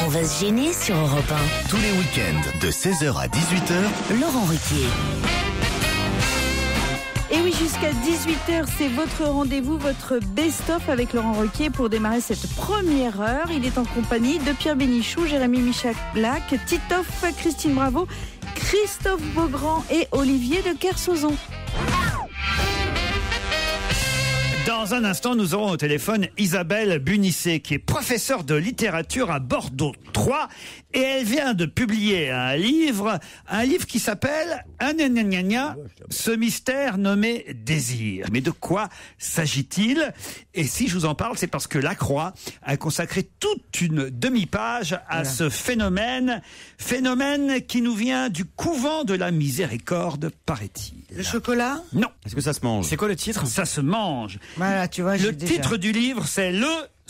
On va se gêner sur Europe 1. Tous les week-ends de 16h à 18h, Laurent Ruquier. Et oui, jusqu'à 18h, c'est votre rendez-vous, votre best-of avec Laurent Ruquier pour démarrer cette première heure. Il est en compagnie de Pierre Bénichou, Jérémy Michalak, Titoff, Christine Bravo, Christophe Beaugrand et Olivier de Kersauzon. Dans un instant, nous aurons au téléphone Isabelle Bunisset, qui est professeure de littérature à Bordeaux 3, et elle vient de publier un livre qui s'appelle Ce mystère nommé désir. Mais de quoi s'agit-il? Et si je vous en parle, c'est parce que La Croix a consacré toute une demi-page à ce phénomène qui nous vient du couvent de la Miséricorde, paraît-il. Le chocolat? Non. Est-ce que ça se mange? C'est quoi le titre? Ça se mange. Voilà, tu vois, Le titre du livre, c'est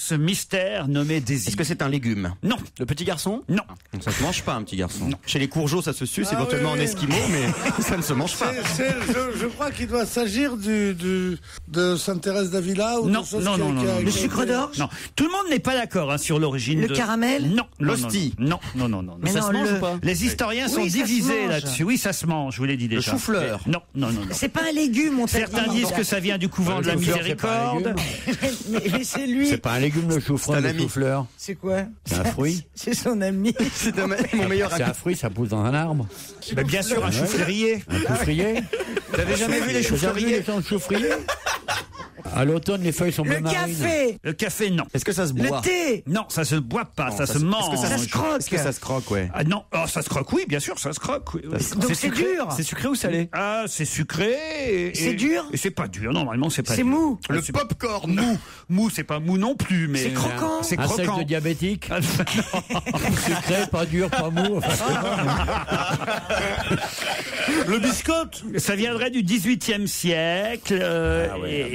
Ce mystère nommé désir. Est-ce que c'est un légume? Non. Le petit garçon? Non. Donc ça se mange pas, un petit garçon. Non. Chez les courgeaux, ça se suce, éventuellement en esquimau, mais ça ne se mange pas. Je crois qu'il doit s'agir de Sainte Thérèse d'Avila ou Non, de choses non, qui- non, qui non, a- non. Le sucre d'orge? Non. Tout le monde n'est pas d'accord sur l'origine Le de... caramel? Non. L'hostie? Non, non, non, non. non. Mais Ça non, se mange ou pas? Les historiens sont Oui, ça se divisés mange. là-dessus. Oui, ça se mange, je vous l'ai dit déjà. chou-fleur? Non, non, non, non. C'est pas un légume, on t'a Certains dit. disent que ça vient du couvent de la Miséricorde. Mais c'est lui. C'est pas un légume, le chou-fleur, le chou-fleur. C'est quoi? C'est un fruit. C'est son ami. C'est mon meilleur C'est ami. un fruit, ça pousse dans un arbre. Mais bien sûr, un chou-flérier. Un chou-frier. Vous avez jamais vu les Vous avez vu chou-fleriers? les champs de chou-frier? À l'automne, les feuilles sont Le bleu marine. café. Le café, non. Est-ce que ça se boit? Le thé. Non, ça se boit pas, ça se Est-ce mange. que Ça se croque. Est-ce que ça se croque, ouais? Ah non, oh, ça se croque, oui, bien sûr, ça se croque. Oui, oui. Donc c'est dur. C'est sucré ou salé? Ah, c'est sucré. C'est dur? Et c'est pas dur, normalement, c'est pas C'est dur. mou. Le c'est pop-corn! mou. Mou, c'est pas mou non plus, mais. C'est croquant. C'est Un sec croquant. de diabétique. Ah, non. Sucré, pas dur, pas mou. Le biscotte. Ça viendrait du XVIIIe siècle.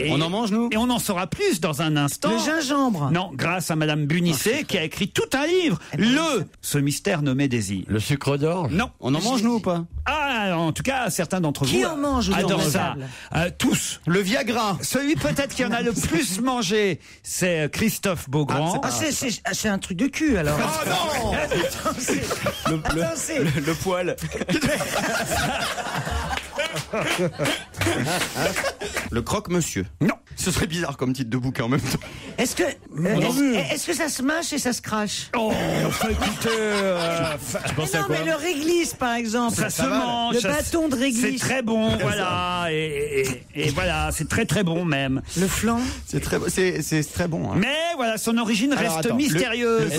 On en mange, nous? Et on en saura plus dans un instant. Le gingembre. Non, grâce à Madame Bunisset qui a écrit tout un livre. Ce mystère nommé désir. Le sucre d'orge. Non. On en mange, nous, ou pas? Ah, en tout cas, certains d'entre vous Qui en mange autour adorent de la ça. table Tous. Le Viagra! Celui peut-être qui en a le plus mangé, c'est Christophe Beaugrand. Ah, c'est un truc de cul alors. Oh non! Attends, c'est. Le poil. Le croque-monsieur. Non. Ce serait bizarre comme titre de bouquin en même temps. Est-ce que ça se mâche et ça se crache? Oh, écoutez, Mais non, mais le réglisse par exemple. ça se mange. Le ça bâton de réglisse. C'est très bon, voilà. Et voilà, c'est très très bon même. Le flan. C'est très bon. Hein. Mais voilà, son origine Alors, reste attends, mystérieuse.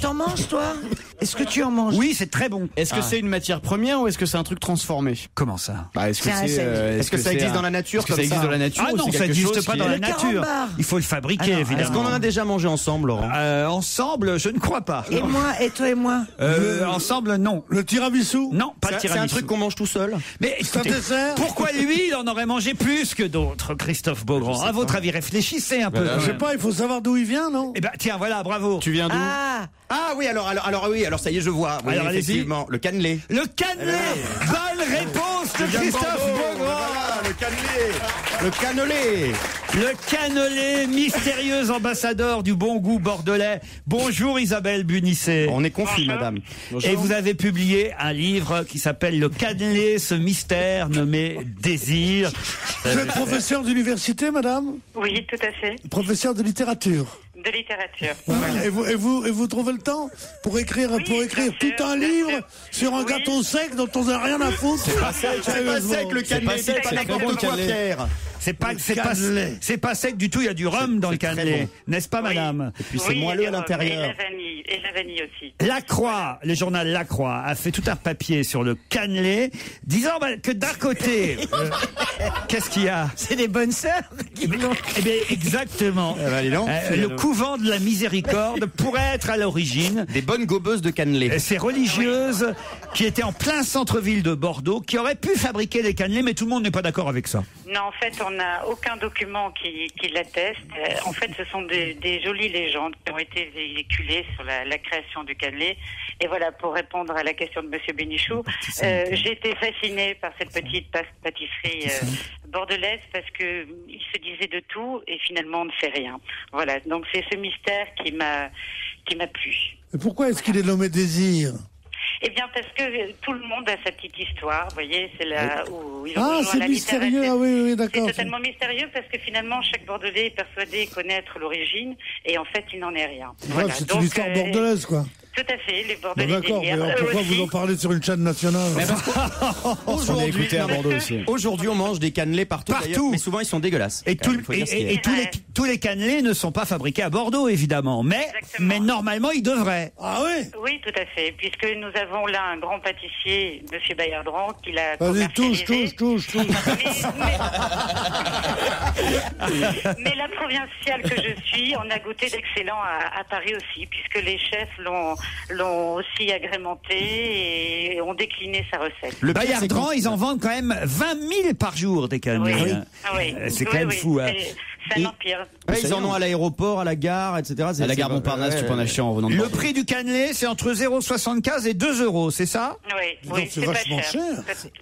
T'en manges toi? Est-ce que tu en manges? Oui, c'est très bon. Est-ce que c'est une matière première ou est-ce que c'est un truc transformé? Comment ça? Est-ce que C'est un c'est, sec. Est-ce que ça existe dans la nature Est-ce que ça comme existe ça dans la nature Ah ou non, c'est ça quelque n'existe chose pas qui dans est- la Le nature. carambar. Il faut le fabriquer, Ah non, évidemment. Est-ce qu'on en a déjà mangé ensemble, Laurent? Ensemble, je ne crois pas. Et moi, et toi et moi? Ensemble, non. Le tiramisu. Non, pas de C'est un tiramisu. truc qu'on mange tout seul? Mais C'est un écoutez, dessert. pourquoi lui, il en aurait mangé plus que d'autres, Christophe Beaugrand? À votre avis, réfléchissez un peu. Je sais pas, il faut savoir d'où il vient, non? Eh ben, tiens, voilà, bravo. Tu viens d'où? Ah, Oui, alors ça y est, je vois. Oui, Alors, allez-y. effectivement, le cannelé. Le cannelé. Bonne réponse de Christophe Beaugrand. Le cannelé. Le cannelé. Le cannelé, mystérieux ambassadeur du bon goût bordelais. Bonjour Isabelle Bunisset. On est confus, madame. Et vous avez publié un livre qui s'appelle Le cannelé, ce mystère nommé désir. Vous êtes professeur d'université, madame? Oui, tout à fait. Professeur de littérature. De littérature. Et vous trouvez le temps pour écrire Oui, bien tout sûr, un bien livre sûr. sur un Oui. gâteau sec dont on n'a rien à foutre? C'est pas sec, le cannelé. sec, C'est pas c'est très bon, n'importe le quoi, cannelé. Pierre. C'est pas cannelé. c'est pas sec du tout, il y a du rhum dans le c'est très cannelé. bon. N'est-ce pas madame? Et puis c'est moelleux à l'intérieur. Et la vanille aussi. La Croix, le journal La Croix, a fait tout un papier sur le cannelé, disant que d'un côté, qu'est-ce qu'il y a? c'est des bonnes sœurs. Eh bien, exactement. dis donc. Le couvent de la Miséricorde pourrait être à l'origine. Des bonnes gobeuses de cannelé. Ces religieuses qui étaient en plein centre-ville de Bordeaux, qui auraient pu fabriquer les cannelés, mais tout le monde n'est pas d'accord avec ça. Non, en fait, on n'a aucun document qui l'atteste. En fait, ce sont des jolies légendes qui ont été véhiculées sur la création du cannelé. Et voilà, pour répondre à la question de Monsieur Bénichou, j'ai été fascinée par cette petite pâtisserie bordelaise parce que il se disait de tout et finalement on ne sait rien. Voilà, donc c'est ce mystère qui m'a plu. Et pourquoi est-ce qu'il est nommé Désir? Eh bien, parce que tout le monde a sa petite histoire, vous voyez, c'est là où ils ont Ah, rejoint c'est la mystérieux, littérature. ah oui, C'est d'accord. totalement mystérieux parce que finalement, chaque Bordelais est persuadé connaître l'origine et en fait, il n'en est rien. Bref, c'est une histoire bordelaise, quoi. Tout à fait, les Bon, Bordelais d'accord, mais alors pourquoi vous en parlez sur une chaîne nationale? Aujourd'hui, à Bordeaux aussi. Aujourd'hui, on mange des cannelés partout, Partout. d'ailleurs, mais souvent ils sont dégueulasses. Et, Il faut dire ce qui est. tous les cannelés ne sont pas fabriqués à Bordeaux, évidemment. Mais normalement, ils devraient. Ah oui? Oui, tout à fait, puisque nous avons là un grand pâtissier, Monsieur Bayardran, qui l'a Vas-y, touche. Mais la provinciale que je suis, on a goûté d'excellent à Paris aussi, puisque les chefs l'ont aussi agrémenté et ont décliné sa recette. Le Bayardran, ils en vendent quand même 20 000 par jour des cannelés. Oui. hein. Ah oui. C'est quand même fou. Hein. C'est un empire. Ouais, ils en ont à l'aéroport, à la gare, etc. À la gare Montparnasse, tu peux en acheter en revenant de Le Bordeaux. prix du cannelé, c'est entre 0,75 et 2 euros, c'est ça? Oui, c'est c'est pas vachement cher.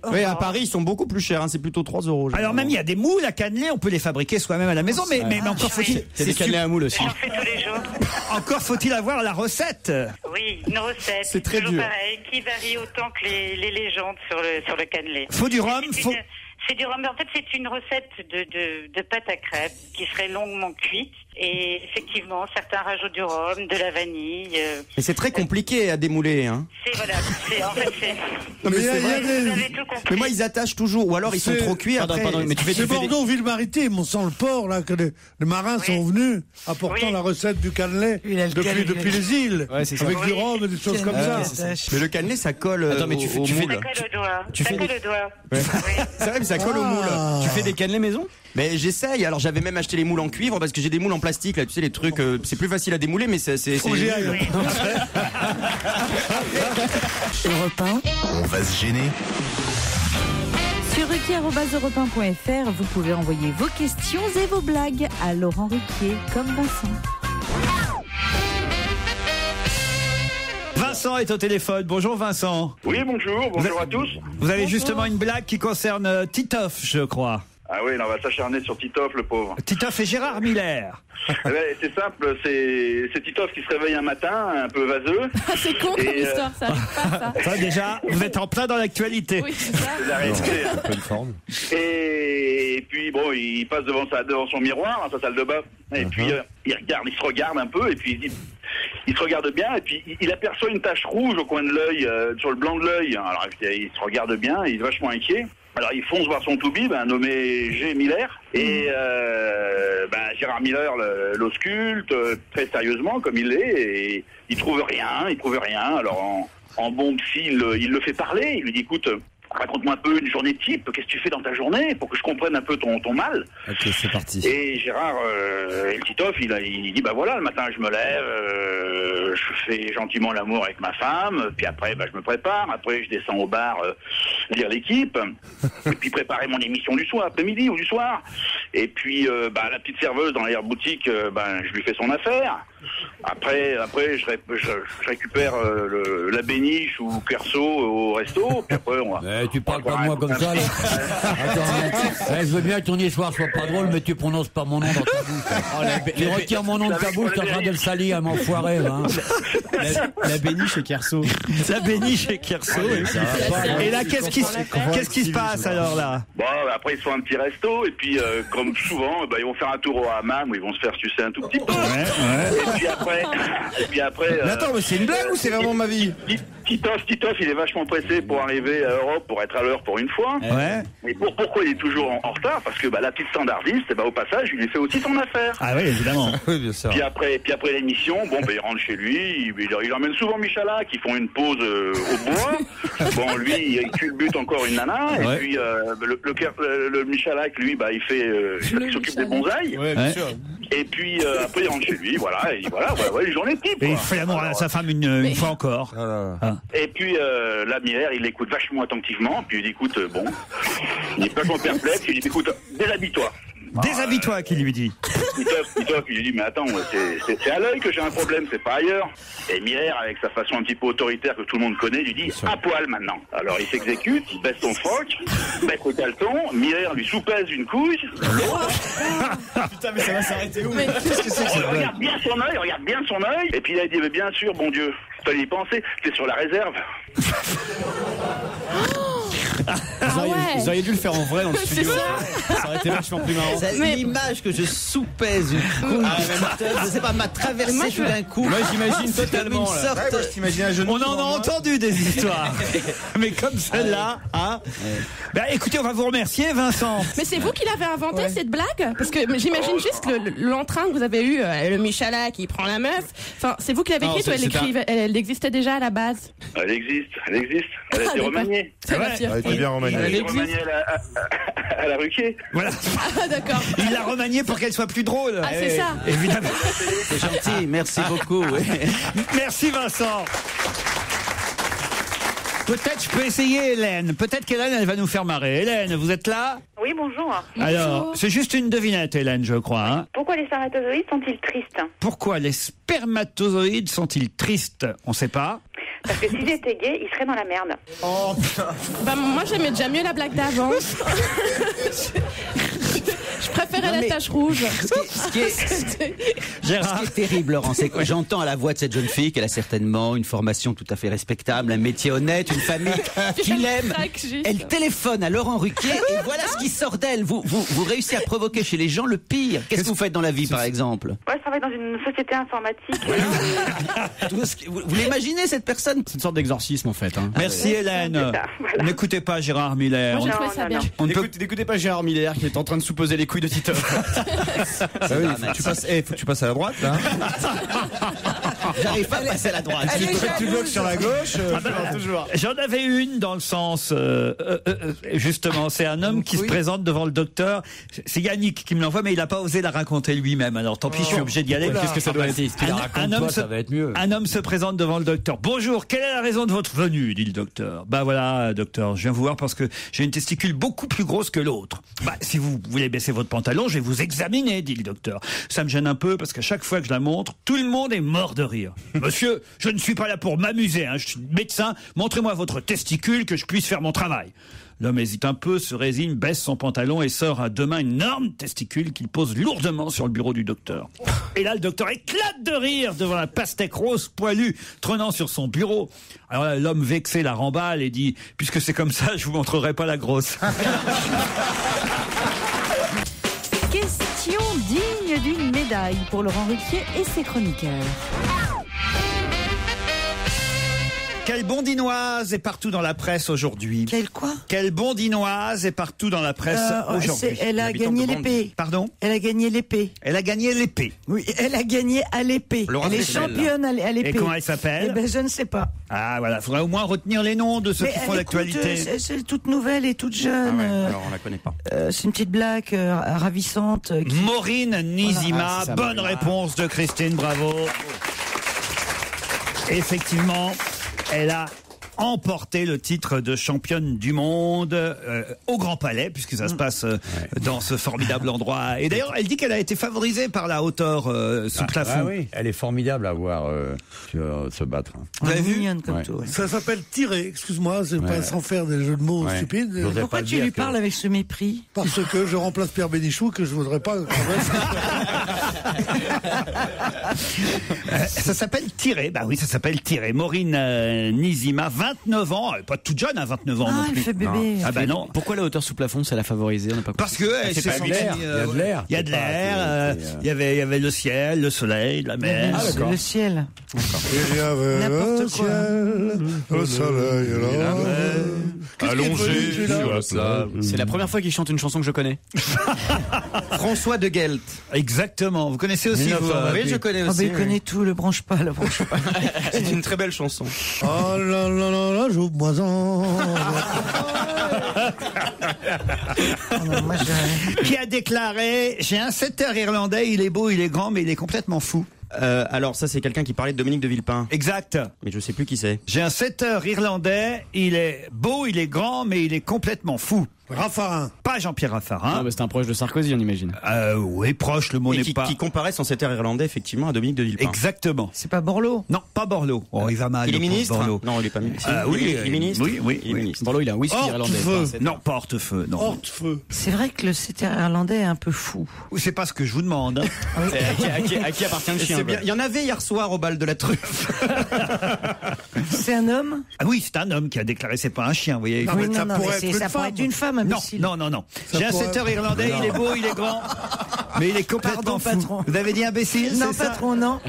Oui, à Paris, ils sont beaucoup plus chers, hein, c'est plutôt 3 euros. Alors même, il y a des moules à cannelé, on peut les fabriquer soi-même à la maison, mais encore faut-il... C'est des cannelés à moule aussi. J'en fais tous les jours. Encore faut-il avoir la recette. Oui, une recette. C'est très toujours dur. pareil, qui varie autant que les légendes sur le cannelé. Faut du rhum, faut... C'est du rhum. En fait, c'est une recette de pâte à crêpes qui serait longuement cuite. Et effectivement, certains rajoutent du rhum, de la vanille. Et c'est très compliqué à démouler, hein. En fait, c'est. Non, mais Mais c'est il y a vrai. des- Vous avez tout compris. Mais moi, ils attachent toujours, ou alors ils sont C'est- trop cuits après. Pardon, mais tu fais C'est des... Bordeaux, Ville-Maritime, on sent le port, là, que les marins sont venus apportant Oui. la recette du cannelé depuis les îles. Ouais, c'est ça. Avec du rhum et des choses comme ça. Mais le cannelé, ça colle Attends, mais au tu fais moule. Ça colle au doigt. tu Ça fais colle des- au doigt. Ouais. Oui. C'est vrai, mais ça colle au moule. Ah. Tu fais des cannelés maison? Mais j'essaye, alors j'avais même acheté les moules en cuivre parce que j'ai des moules en plastique, là, tu sais, les trucs, c'est plus facile à démouler, mais c'est Faut que j'y aille. Oui. Europe 1, On va se gêner. Sur ruquier@europe1.fr, vous pouvez envoyer vos questions et vos blagues à Laurent Ruquier, comme Vincent. Vincent est au téléphone. Bonjour Vincent. Oui, bonjour à tous. Vous avez justement une blague qui concerne Titoff, je crois. Ah oui, on va s'acharner sur Titoff, le pauvre. Titoff et Gérard Miller. Eh ben, c'est simple, c'est Titoff qui se réveille un matin, un peu vaseux. Ah, c'est con comme Et, histoire, ça arrive pas, ça. Ça déjà, vous êtes en plein dans l'actualité. Oui, c'est ça. C'est la réalité, hein. Bonne forme. Et puis bon, il passe devant son miroir, dans sa salle de bain. Et puis il se regarde un peu, et puis il se regarde bien, et puis il aperçoit une tache rouge au coin de l'œil, sur le blanc de l'œil. Alors il se regarde bien, il est vachement inquiet. Alors il fonce voir son toubib, nommé G. Miller, et Gérard Miller l'ausculte très sérieusement comme il est, et il trouve rien. Alors en bon psy, il le fait parler, il lui dit écoute, raconte-moi un peu une journée type, qu'est-ce que tu fais dans ta journée pour que je comprenne un peu ton mal. Ok, c'est parti. Et Gérard, el Titoff, il dit bah voilà, le matin je me lève, je fais gentiment l'amour avec ma femme, puis après je me prépare, après je descends au bar lire l'équipe, et puis préparer mon émission du soir, après-midi ou du soir. Et puis la petite serveuse dans l'air-boutique, je lui fais son affaire. Après je récupère la béniche ou Kerso au resto, puis après on va... Tu parles pas de moi comme ça, là. Attends, je veux bien que ton histoire soit pas drôle, mais tu prononces pas mon nom dans ta bouche. Tu retires mon nom de ta bouche, t'es en train de le salir, m'enfoiré, hein. La béniche et Kerso. La béniche et Kerso. Et là, qu'est-ce qui se passe alors là? Bon, après ils se font un petit resto, et puis comme souvent, ils vont faire un tour au hammam où ils vont se faire sucer un tout petit peu. Et puis après. Mais attends, mais c'est une blague ou c'est vraiment ma vie? Titoff, il est vachement pressé pour arriver à Europe, pour être à l'heure pour une fois. Ouais. Mais pourquoi il est toujours en retard? Parce que la petite standardiste, au passage, il lui fait aussi son affaire. Ah oui, évidemment. Oui, bien sûr. Puis après l'émission, il rentre chez lui, il emmène souvent Michalak, qui font une pause au bois. Bon, lui, il culbute encore une nana, Ouais. et puis le Michalak, lui, il s'occupe des bonsaïs. Ouais, bien sûr. Et puis après, il rentre chez lui, voilà, une journée type. Et il quoi. fait l'amour à sa femme une fois encore. Et puis la Miller, il l'écoute vachement attentivement, puis il dit écoute, il est vachement perplexe, il dit écoute, déshabille-toi. Déshabille-toi, qui lui dit. Titoff, il lui dit, mais attends, c'est à l'œil que j'ai un problème, c'est pas ailleurs. Et Miller, avec sa façon un petit peu autoritaire que tout le monde connaît, lui dit, à poil maintenant. Alors il s'exécute, il baisse son froc, baisse le caleçon, Miller lui soupèse une couille. Putain, mais ça va s'arrêter où? Qu'est-ce que c'est que ça? Regarde bien son œil, et puis il a dit, mais bien sûr, bon Dieu, fallait y penser, t'es sur la réserve. Vous auriez dû le faire en vrai dans le studio. Ça aurait été vachement plus marrant. L'image que je soupèse une couille, je sais pas, m'a traversé tout d'un coup. Moi, j'imagine totalement. Une sorte... On en a entendu des histoires. Mais comme celle-là, hein. Ben, écoutez, on va vous remercier, Vincent. Mais c'est vous qui l'avez inventé cette blague? Parce que j'imagine juste l'entrain que vous avez eu, le Michala qui prend la meuf. Enfin, c'est vous qui l'avez écrite ou elle existait déjà à la base? Elle existe. Elle a été remaniée. Ça va bien. Elle a été remaniée à la Ruquier. Voilà. Ah, d'accord. Il l'a remaniée pour qu'elle soit plus drôle. Ah, c'est ça. Évidemment. C'est gentil, merci beaucoup. Merci, Vincent. Peut-être je peux essayer Hélène. Peut-être qu'Hélène, elle va nous faire marrer. Hélène, vous êtes là? Oui, bonjour. Alors, c'est juste une devinette, Hélène, je crois. Hein. Pourquoi les spermatozoïdes sont-ils tristes? Pourquoi les spermatozoïdes sont-ils tristes? On sait pas. Parce que s'ils étaient gays, ils seraient dans la merde. Oh. Bah, moi, j'aimais déjà mieux la blague d'avant. Je préférais la tache rouge. Ce qui est terrible, Laurent, c'est que j'entends à la voix de cette jeune fille qu'elle a certainement une formation tout à fait respectable, un métier honnête, une famille qu'il aime. Elle téléphone à Laurent Ruquier et voilà ce qui sort d'elle. Vous réussissez à provoquer chez les gens le pire. Qu'est-ce que vous faites dans la vie, par exemple? Ouais, je travaille dans une société informatique. Vous l'imaginez, cette personne? C'est une sorte d'exorcisme, en fait. Hein. Merci, Hélène. Voilà. N'écoutez pas Gérard Miller. Moi, j'ai trouvé ça bien. N'écoutez pas Gérard Miller qui est en train de souposer les couilles de Titoff. Faut que tu passes à la droite, là. J'arrive pas à passer à la droite. Tu bloques sur la gauche. Toujours. J'en avais une dans le sens, justement, c'est un homme qui se présente devant le docteur. C'est Yannick qui me l'envoie, mais il n'a pas osé la raconter lui-même. Alors tant pis, je suis obligé d'y aller. Qu'est-ce que ça doit être? Un homme se présente devant le docteur. Bonjour, quelle est la raison de votre venue, dit le docteur. Bah voilà, docteur, je viens vous voir parce que j'ai une testicule beaucoup plus grosse que l'autre. Bah si vous voulez baisser votre pantalon, je vais vous examiner, dit le docteur. Ça me gêne un peu parce qu'à chaque fois que je la montre, tout le monde est mort de rire. Monsieur, je ne suis pas là pour m'amuser, hein. Je suis médecin, montrez-moi votre testicule que je puisse faire mon travail. L'homme hésite un peu, se résigne, baisse son pantalon et sort à deux mains une énorme testicule qu'il pose lourdement sur le bureau du docteur. Et là, le docteur éclate de rire devant la pastèque rose poilue trônant sur son bureau. Alors là, l'homme vexé la remballe et dit « Puisque c'est comme ça, je vous montrerai pas la grosse. » Question digne d'une médaille pour Laurent Ruquier et ses chroniqueurs. Quelle bondinoise est partout dans la presse aujourd'hui? Quelle quoi? Quelle bondinoise est partout dans la presse aujourd'hui? Elle a gagné l'épée. Pardon? Elle a gagné l'épée. Elle a gagné l'épée. Oui, elle a gagné à l'épée. Elle est championne à l'épée. Et comment elle s'appelle? Eh ben, je ne sais pas. Ah voilà, il faudrait au moins retenir les noms de ceux qui font l'actualité. C'est toute nouvelle et toute jeune. Alors on la connaît pas. C'est une petite blague ravissante. Maureen Nizima, voilà. bonne réponse de Christine, bravo. Effectivement, elle a emporté le titre de championne du monde au Grand Palais, puisque ça se passe dans ce formidable endroit. Et d'ailleurs, elle dit qu'elle a été favorisée par la hauteur sous plafond. Ah oui, elle est formidable à voir se battre. Vous avez vu comme tout, Ça s'appelle tirer, excuse-moi, c'est pas sans faire des jeux de mots stupides. Pourquoi tu lui parles avec ce mépris? Parce que je remplace Pierre Bénichou, que je voudrais pas. Ça s'appelle tirer, bah oui, ça s'appelle tirer. Maureen Nizima, 29 ans, elle est pas toute jeune à 29 ans non plus. Elle fait bébé. Ah bah non. Pourquoi la hauteur sous plafond, ça l'a favorisé? Parce que elle s'est Il y a de l'air. Il y a de l'air. Il y avait le ciel, le soleil, la mer. Ah, le ciel. Il y avait le ciel, le soleil et la mer. Allongé sur la plage. C'est la première fois qu'il chante une chanson que je connais. François de Gelt. Exactement. Vous connaissez aussi vous, Oui, je connais Ah aussi. ben, il connaît tout, le branche pas, le branche pas. C'est une très belle chanson. Oh là là là là, joue-moi-en. Qui a déclaré « J'ai un setter irlandais, il est beau, il est grand, mais il est complètement fou. » Alors ça c'est quelqu'un qui parlait de Dominique de Villepin. Exact. Mais je sais plus qui c'est. J'ai un setter irlandais, il est beau, il est grand, mais il est complètement fou. Raffarin. Pas Jean-Pierre Raffarin. Ah, bah, c'est un proche de Sarkozy, on imagine. Oui, proche, le mot n'est pas... Qui comparait son secrétaire irlandais, effectivement, à Dominique de Villepin. Exactement. C'est pas Borloo? Non, pas Borloo. Oh, il va mal. Il est le pauvre ministre Borloo. Non, il est pas ministre. Oui, il est ministre. Oui. Il est ministre. Borloo, il a un whisky irlandais. Non, pas Hortefeux, non. Hortefeux. C'est vrai que le secrétaire irlandais est un peu fou. C'est pas ce que je vous demande. Hein. À qui appartient le chien? C'est bien. Il y en avait hier soir au bal de la truffe. C'est un homme? Ah oui, c'est un homme qui a déclaré, c'est pas un chien, vous voyez. Non, mais ça pourrait être une femme. Une femme, Non. J'ai un secrétaire irlandais, il est beau, il est grand, mais il est complètement fou. Patron. Vous avez dit imbécile? Non, c'est ça patron, non.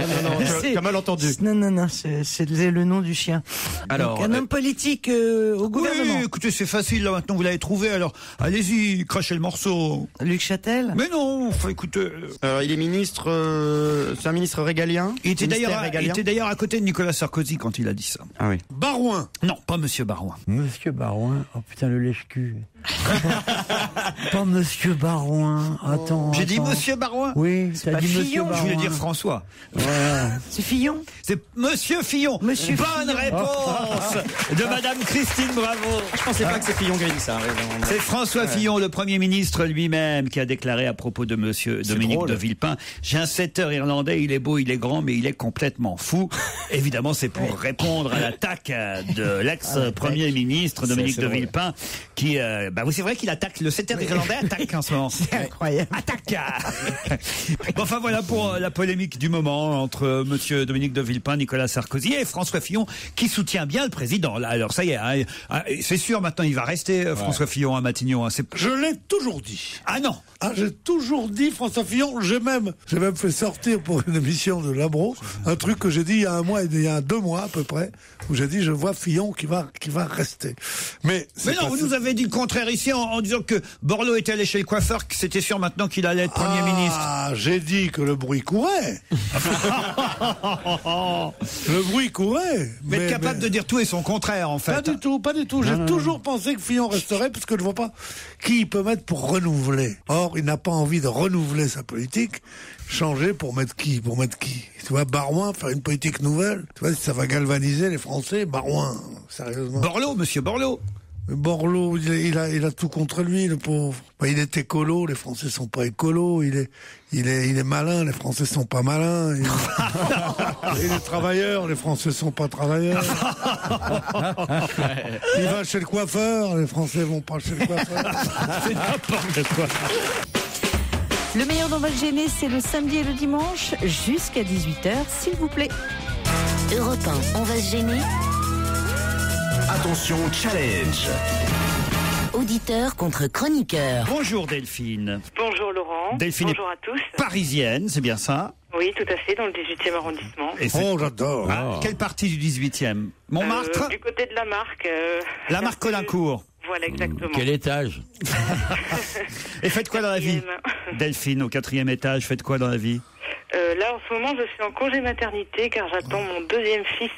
Tu as mal entendu. Non, c'est le nom du chien. Alors, donc, un homme politique au gouvernement. Oui, écoutez, c'est facile, là, maintenant, vous l'avez trouvé, alors, allez-y, crachez le morceau. Luc Châtel? Mais non, enfin, écoutez... il est ministre, c'est un ministre régalien. Il était d'ailleurs à côté de Nicolas Sarkozy quand il a dit ça. Ah oui. Barouin. Non, pas Monsieur Barouin. Monsieur Barouin. Oh putain, le lèche-cul. Pas Monsieur Barouin. Attends. J'ai dit Monsieur Barouin? Oui, c'est t'as pas dit Monsieur Fillon. Barouin. Je voulais dire François. Voilà. C'est Fillon? C'est Monsieur Fillon. Bonne réponse de Madame Christine Bravo. Je pensais pas que c'est Fillon qui avait dit ça. C'est François Fillon, le Premier ministre lui-même, qui a déclaré à propos de Monsieur Dominique de Villepin: j'ai un secrétaire irlandais, il est beau, il est grand, mais il est complètement fou. Évidemment, c'est pour répondre à l'attaque de l'ex-Premier ministre Dominique de Villepin, qui, oui, c'est vrai qu'il attaque, le secrétaire irlandais attaque en ce moment. C'est incroyable. Attaque. Bon, enfin voilà pour la polémique du moment entre Monsieur Dominique de Villepin, Nicolas Sarkozy et François Fillon, qui soutient bien le président. Là, alors ça y est, hein, c'est sûr maintenant il va rester François Fillon à Matignon. Hein, je l'ai toujours dit. Ah non. Ah, j'ai toujours dit François Fillon. J'ai même fait sortir pour une émission de Labro un truc que j'ai dit il y a un mois, il y a 2 mois à peu près, où j'ai dit je vois Fillon qui va rester. Mais non, vous nous avez dit le contraire ici en disant que Borloo était allé chez le coiffeur, que c'était sûr maintenant qu'il allait être Premier ministre. Ah, j'ai dit que le bruit courait. Le bruit courait. Mais capable de dire tout et son contraire, en fait. Pas du tout. J'ai toujours pensé que Fillon resterait, parce que je ne vois pas qui il peut mettre pour renouveler. Or, il n'a pas envie de renouveler sa politique. Changer pour mettre qui? Tu vois, Barouin, faire une politique nouvelle. Tu vois, si ça va galvaniser les Français, Barouin, sérieusement. Borloo, Monsieur Borloo. Borloo, il a tout contre lui, le pauvre. Il est écolo, les Français sont pas écolos. Il est malin, les Français sont pas malins. Il est travailleur, les Français sont pas travailleurs. Il va chez le coiffeur, les Français vont pas chez le coiffeur. C'est n'importe quoi. Le meilleur dans votre gêner, c'est le samedi et le dimanche, jusqu'à 18h, s'il vous plaît. Europe 1, on va se gêner. Attention, challenge. Auditeur contre chroniqueur. Bonjour Delphine. Bonjour Laurent. Delphine bonjour à tous. Parisienne, c'est bien ça? Oui, tout à fait, dans le 18e arrondissement. J'adore. Quelle partie du 18e? Montmartre? Du côté de la Marque. La Marque Colincourt. Voilà, exactement. Quel étage? Et faites quoi dans la vie? Delphine, au 4e étage, faites quoi dans la vie? Là, en ce moment, je suis en congé maternité car j'attends mon 2e fils.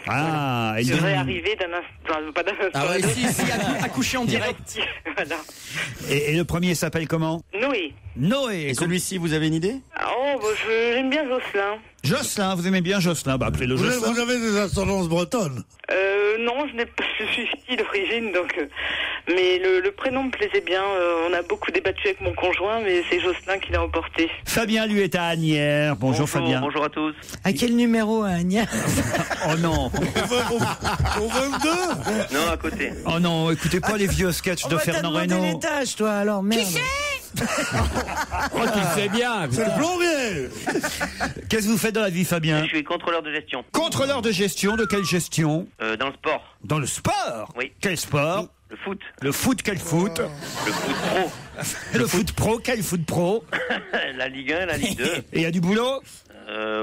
Ah, il devrait arriver d'un instant. Pas d'un instant. Ah ouais, si, accouché en direct. Voilà. Et le premier s'appelle comment? Noé. Et celui-ci, vous avez une idée? J'aime bien Jocelyn. Jocelyn, vous aimez bien Jocelyn? Appelez-le Jocelyn. Vous avez des ascendances bretonnes? Non, je suis fille d'origine, donc. Mais le prénom me plaisait bien. On a beaucoup débattu avec mon conjoint, mais c'est Jocelyn qui l'a emporté. Fabien, lui, est à Asnières. Bonjour Fabien. Bonjour à tous. À quel numéro, Agnès? Oh non. Au 22? Non, à côté. Oh non, écoutez pas les vieux sketchs de Fernand Reynaud. T'as demandé l'étage, toi, alors, merde. Oh, tu le sais bien. C'est le plombier. Qu'est-ce que vous faites dans la vie, Fabien? Je suis contrôleur de gestion. Contrôleur de gestion, de quelle gestion? Dans le sport. Dans le sport? Oui. Quel sport? Le foot. Le foot, quel foot? Le foot pro. Le foot pro, quel foot pro? La Ligue 1, la Ligue 2. Et il y a du boulot?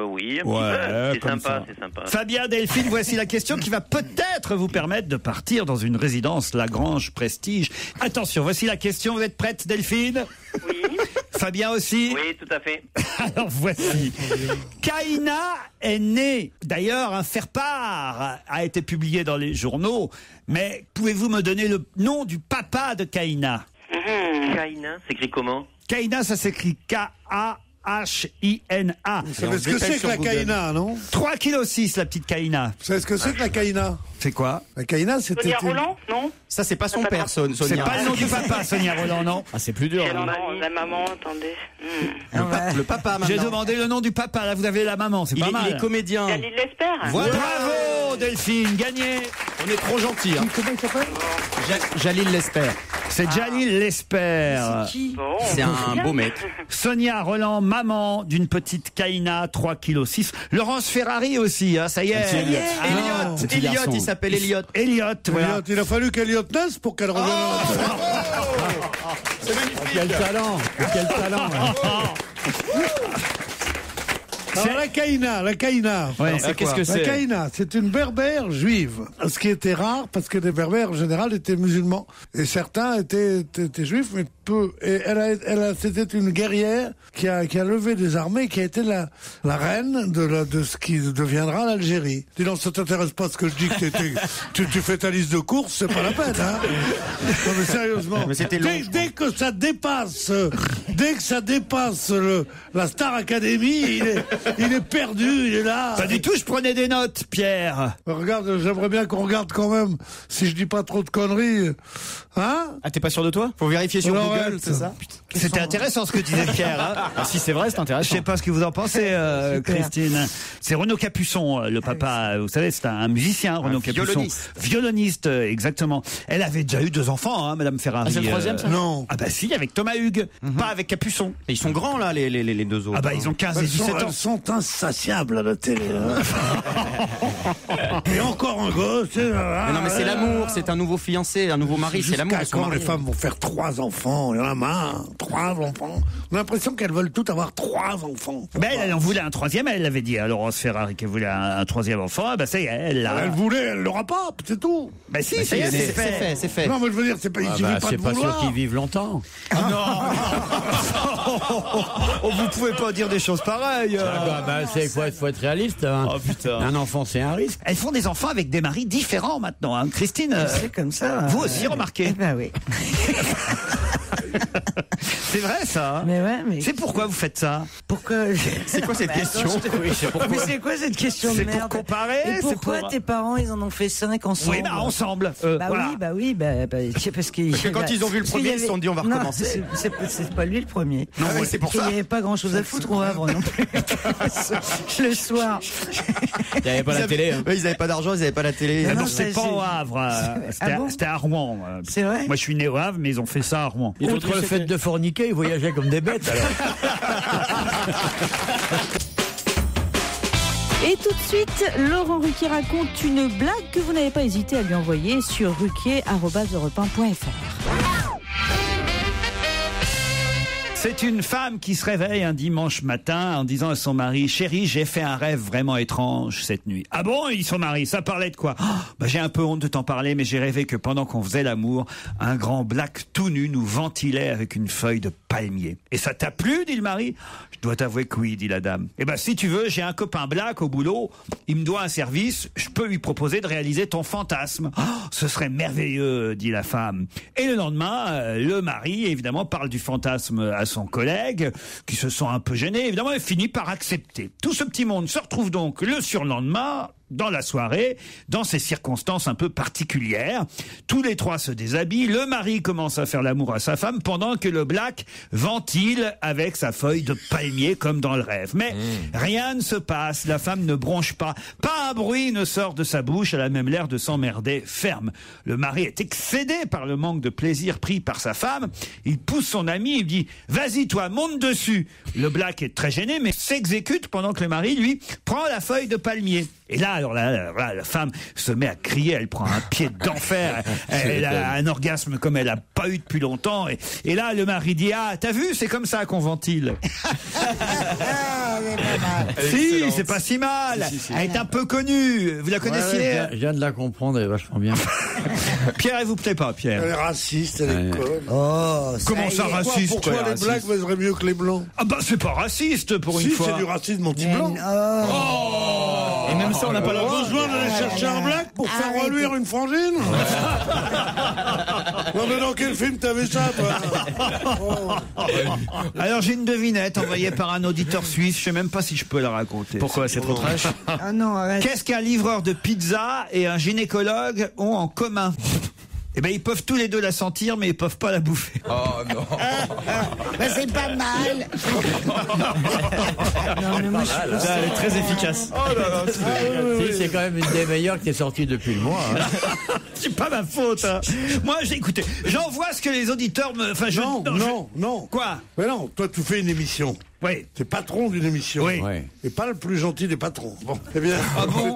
Oui, un Ouais, petit peu. C'est sympa. Fabien, Delphine, voici la question qui va peut-être vous permettre de partir dans une résidence Lagrange Prestige. Attention, voici la question. Vous êtes prête, Delphine? Oui. Fabien aussi? Oui, tout à fait. Alors voici. Kaina est née. D'ailleurs, un faire-part a été publié dans les journaux. Mais pouvez-vous me donner le nom du papa de Kaina? Kaina, s'écrit comment? Kaina, ça s'écrit K-A-A-I-N-A. K-A-H-I-N-A. Vous savez ce que c'est que la caïna, non? 3,6 kg la petite caïna. Vous savez ce que c'est que la caïna? C'est quoi? La caïna, c'était... Sonia Roland, non? Ça, c'est pas son père, Sonia. C'est pas le nom du papa, Sonia Roland, non? Ah, c'est plus dur. Non, la maman, attendez. Le papa, maintenant. J'ai demandé le nom du papa, là vous avez la maman, c'est pas mal. Il est comédien. Jalil Lesper. Voilà. Bravo Delphine, gagné. On est trop gentils. Hein. Comment il s'appelle? Jalil Lesper. C'est Jalil Lesper. C'est qui? C'est un beau mec. Sonia Roland, maman d'une petite caïna, 3,6 kg. Laurence Ferrari aussi, hein, ça y est. Elliot, il s'appelle Elliot. Elliot, voilà. Il a fallu qu'Eliot naisse pour qu'elle revienne. C'est magnifique. Quel talent. Quel talent. Alors la caïna. Ouais, Qu'est-ce que La c'est? caïna, c'est une berbère juive. Ce qui était rare, parce que les berbères, en général, étaient musulmans. Et certains étaient juifs, mais peu. Et c'était une guerrière qui a levé des armées, qui a été la reine de ce qui deviendra l'Algérie. Dis donc, ça t'intéresse pas ce que je dis, que tu fais ta liste de courses, c'est pas la peine, hein. Non, mais sérieusement. Mais c'était long, dès que ça dépasse la Star Academy, il est perdu, il est là. Pas du tout, je prenais des notes, Pierre. Regarde, j'aimerais bien qu'on regarde quand même, si je dis pas trop de conneries. Hein? Ah, t'es pas sûr de toi? Faut vérifier sur Alors, Google, ouais, c'est ça? C'était intéressant ce que disait Pierre. Hein. Ah, si c'est vrai, c'est Je intéressant. sais pas ce que vous en pensez, Christine. C'est Renaud Capuçon, le papa. Vous savez, c'est un musicien, Renaud Capuçon. Violoniste, exactement. Elle avait déjà eu 2 enfants, hein, Madame Ferrari. Ah, c'est le troisième, ça? Non. Ah bah si, avec Thomas Hugues, pas avec Capuçon. Et ils sont grands, là, les 2 autres. Ah bah ils ont 15 et 17 ans. Elles sont insatiables à la télé. Hein. Et encore un gosse. Mais non, mais c'est l'amour, c'est un nouveau fiancé, un nouveau mari, c'est l'amour. Jusqu'à quand les femmes vont faire 3 enfants? Il y en a marre. 3 enfants. On a l'impression qu'elles veulent toutes avoir 3 enfants. Ben elle en voulait un 3e, elle l'avait dit à Laurence Ferrari qu'elle voulait un 3e enfant. Ben ça y est, elle l'a. Elle voulait, elle l'aura pas, c'est tout. Ben si, ça y est, c'est fait. Non, mais je veux dire, c'est pas, il suffit pas de c'est pas sûr vouloir. qu'ils vivent longtemps. Oh, vous pouvez pas dire des choses pareilles. Faut être réaliste. Hein. Oh putain. Un enfant, c'est un risque. Elles font des enfants avec des maris différents maintenant. Hein. Christine, C'est comme ça. vous aussi remarquez. Eh ben oui. C'est vrai ça. Mais ouais, mais. C'est pourquoi vous faites ça. Pourquoi? C'est quoi cette question? Mais c'est quoi cette question de C'est merde? pour comparer. Et pourquoi pour... tes parents ils en ont fait 5 ensemble? Oui, bah ensemble. Voilà. Oui, parce que quand ils ont vu le premier, ils se sont dit on va recommencer. C'est pas lui le premier. Non, oui, c'est pour ça. Il n'y avait pas grand chose à foutre au Havre non plus. Le soir. Il n'y avait pas la télé. Hein. Ils n'avaient pas d'argent, ils n'avaient pas la télé. Non, c'est pas au Havre. C'était à Rouen. C'est vrai? Moi, je suis né au Havre, mais ils ont fait ça à Rouen. Outre le fait de forniquer, ils voyageaient comme des bêtes. Alors. Et tout de suite, Laurent Ruquier raconte une blague que vous n'avez pas hésité à lui envoyer sur ruquier@europe1.fr. C'est une femme qui se réveille un dimanche matin en disant à son mari: chérie, j'ai fait un rêve vraiment étrange cette nuit. Ah bon? Il dit son mari. Ça parlait de quoi? J'ai un peu honte de t'en parler, mais j'ai rêvé que pendant qu'on faisait l'amour, un grand black tout nu nous ventilait avec une feuille de palmier. Et ça t'a plu? Dit le mari. Je dois t'avouer que oui, dit la dame. Eh ben, si tu veux, j'ai un copain black au boulot, il me doit un service, je peux lui proposer de réaliser ton fantasme. Ce serait merveilleux, dit la femme. Et le lendemain, le mari, évidemment, parle du fantasme à son collègue, qui se sent un peu gêné, évidemment, et finit par accepter. Tout ce petit monde se retrouve donc le surlendemain, dans la soirée, dans ces circonstances un peu particulières. Tous les 3 se déshabillent, le mari commence à faire l'amour à sa femme pendant que le black ventile avec sa feuille de palmier comme dans le rêve. Mais rien ne se passe, la femme ne bronche pas, pas un bruit ne sort de sa bouche, elle a même l'air de s'emmerder ferme. Le mari est excédé par le manque de plaisir pris par sa femme, il pousse son ami, il dit: vas-y toi, monte dessus. Le black est très gêné mais s'exécute pendant que le mari, lui, prend la feuille de palmier. Et là, alors là, la femme se met à crier, elle prend un pied d'enfer, elle a un orgasme comme elle a pas eu depuis longtemps. Et là, le mari dit: ah, t'as vu, c'est comme ça qu'on ventile. Si, c'est pas si mal. Si. Elle est un peu connue. Vous la connaissiez? Ouais, je viens de la comprendre, elle est vachement bien. Pierre, elle vous plaît pas, Pierre? Elle est raciste, elle est conne. Oh, comment ça, raciste? Pourquoi les blacks seraient mieux que les blancs? Ah bah, c'est pas raciste pour une fois. Si, c'est du racisme anti-blanc. Oh. Même ça, on n'a pas le droit. Besoin d'aller chercher un black pour faire reluire une frangine. Non mais dans quel film t'avais ça, toi? Alors j'ai une devinette envoyée par un auditeur suisse. Je sais même pas si je peux la raconter. Pourquoi? C'est trop trash? Ah non, arrête. Qu'est-ce qu'un livreur de pizza et un gynécologue ont en commun? Eh ben, ils peuvent tous les deux la sentir, mais ils peuvent pas la bouffer. Oh non. Ben, c'est pas mal. Non, mais moi, je Ça, elle est très efficace. Oh là là, Si, c'est quand même une des meilleures qui est sortie depuis le mois. Hein. C'est pas ma faute. Hein. Moi, écoutez, j'envoie ce que les auditeurs me. Enfin, Non. Quoi? Mais non, toi tu fais une émission. Oui. T'es patron d'une émission. Oui. Ouais. Et pas le plus gentil des patrons. Bon, eh bien,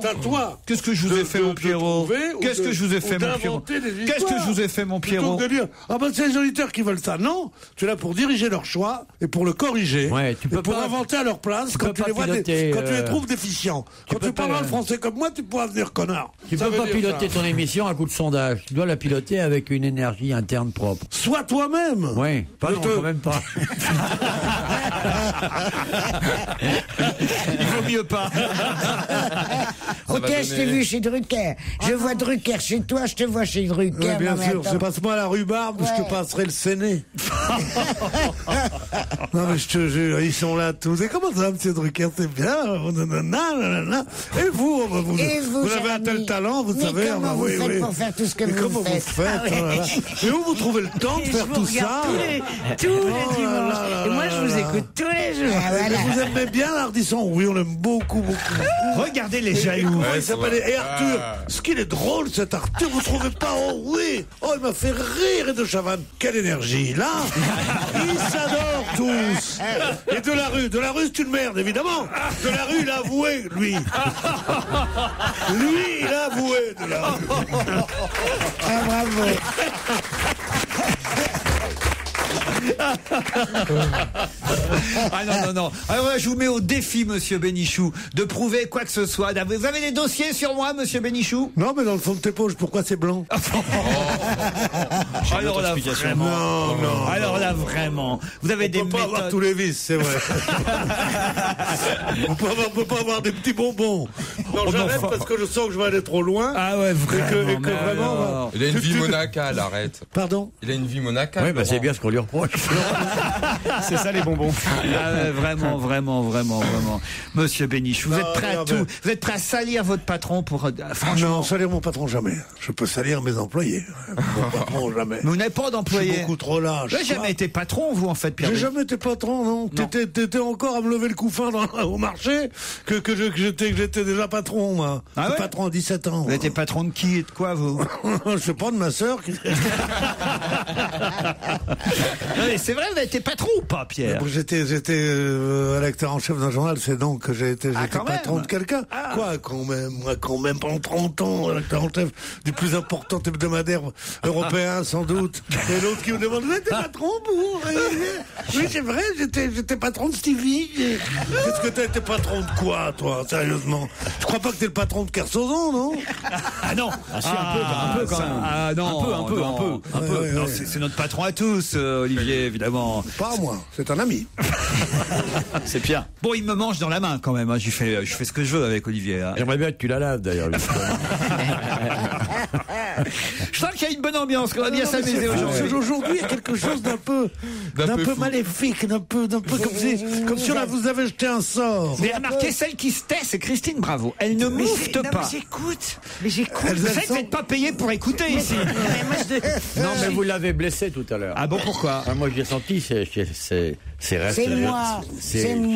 c'est à toi. Qu'est-ce que je vous ai fait, mon Pierrot? Qu'est-ce que je vous ai fait, mon Pierrot? Qu'est-ce que je vous ai fait, mon Pierrot? Plutôt que de dire, ah ben c'est les auditeurs qui veulent ça. Non, tu es là pour diriger leur choix et pour le corriger. Ouais, tu peux et pour pas- inventer à leur place tu quand peux tu pas les vois, piloter, quand tu les trouves déficients. Quand peux tu parles pas- le français comme moi, tu pourras venir connard. Tu Ça peux veut pas dire piloter ça. ton émission à coup de sondage. Tu dois la piloter avec une énergie interne propre. Sois toi-même. Oui, pas Je non, te- quand même pas. Il vaut mieux pas. Ok, je t'ai vu chez Drucker. Je vois Drucker chez toi, je te vois chez Drucker. Ouais, bien Non, mais sûr, attends. c'est passe-moi la rhubarbe, je Ouais. te passerai le séné. Non mais je te jure, ils sont là tous. Et comment ça, monsieur Drucker, c'est bien. Nanana. Et vous, Et vous, avez cher un tel ami. talent, vous Mais savez. comment bah vous oui, faites oui. pour faire tout ce que Mais vous comment faites? vous faites Ah ouais. oh là là. Et où vous trouvez le temps de Et faire je vous tout regarde ça tous les Oh dimanches. là là Et moi, là je vous là. écoute tous les jours. Ah, voilà. Vous aimez bien l'Ardisson? Oui, on l'aime beaucoup. Regardez les jaloux. Comment il s'appelle? Et Arthur, ce qu'il est drôle cet Arthur, vous trouvez pas? Oh oui, oh il m'a fait rire et de Chavannes. Quelle énergie, là. Ils s'adorent tous. Et de la rue c'est une merde évidemment. De la rue il a avoué, lui. Lui il a avoué de la rue. Ah, bravo. Ah non. Alors là, je vous mets au défi, monsieur Bénichou, de prouver quoi que ce soit. Vous avez des dossiers sur moi, monsieur Bénichou? Non mais dans le fond de tes poches, pourquoi c'est blanc? Alors là, vraiment. Non. Alors là, vraiment. Vous avez des On peut pas avoir méthodes. tous les vices, c'est vrai. on peut pas avoir des petits bonbons. Non, j'arrête parce que je sens que je vais aller trop loin. Ah ouais, vraiment. Et que vraiment. Il a une vie monacale, arrête. Pardon? Il a une vie monacale. Oui, bah c'est bien ce qu'on lui reproche. C'est ça les bonbons. Ah ouais, vraiment. Monsieur Bénichou, vous êtes prêt à tout. Vous êtes prêt à salir votre patron pour. Franchement. Non, salir mon patron jamais. Je peux salir mes employés. Mon patron jamais. Mais vous n'avez pas Je d'employé. suis beaucoup trop lâche. Vous n'avez jamais été patron, vous, en fait, Pierre. J'ai jamais été patron, non. T'étais encore à me lever le couffin au marché que j'étais déjà patron, moi. Ah ouais Patron à 17 ans. Vous étiez patron de qui et de quoi, vous? Je sais pas, de ma sœur. Non, mais c'est vrai, vous avez été patron ou pas, Pierre? J'étais rédacteur en chef d'un journal, c'est donc que j'étais quand patron même. de quelqu'un. Quoi, quand même, moi, pendant 30 ans, rédacteur en chef du plus important hebdomadaire européen, sans doute. Et l'autre qui me demande, vous êtes patron, vous? Oui, c'est vrai, j'étais patron de Stevie. Qu'est-ce que t'as été patron de quoi, toi, sérieusement? Je crois pas que t'es le patron de Kersozon, non? Ah non. Ah si, un peu quand même. Ah non. Un peu. Non, c'est notre patron à tous, Olivier, évidemment. Pas à moi, c'est un ami. C'est Pierre. Bon, il me mange dans la main quand même. Hein. Je fais ce que je veux avec Olivier. Hein. J'aimerais bien que tu la laves d'ailleurs. Je sens qu'il y a une bonne ambiance, qu'on va bien s'amuser aujourd'hui. Aujourd'hui, il y a quelque chose d'un peu maléfique, d'un peu comme si vous avez jeté un sort. Mais remarquez, celle qui se tait, c'est Christine Bravo. Elle ne moufte pas. Mais j'écoute. Mais j'écoute. Vous savez que vous n'êtes pas payé pour écouter ici. Non, mais vous l'avez blessé tout à l'heure. Ah bon, pourquoi? Moi, j'ai senti ces restes. C'est moi.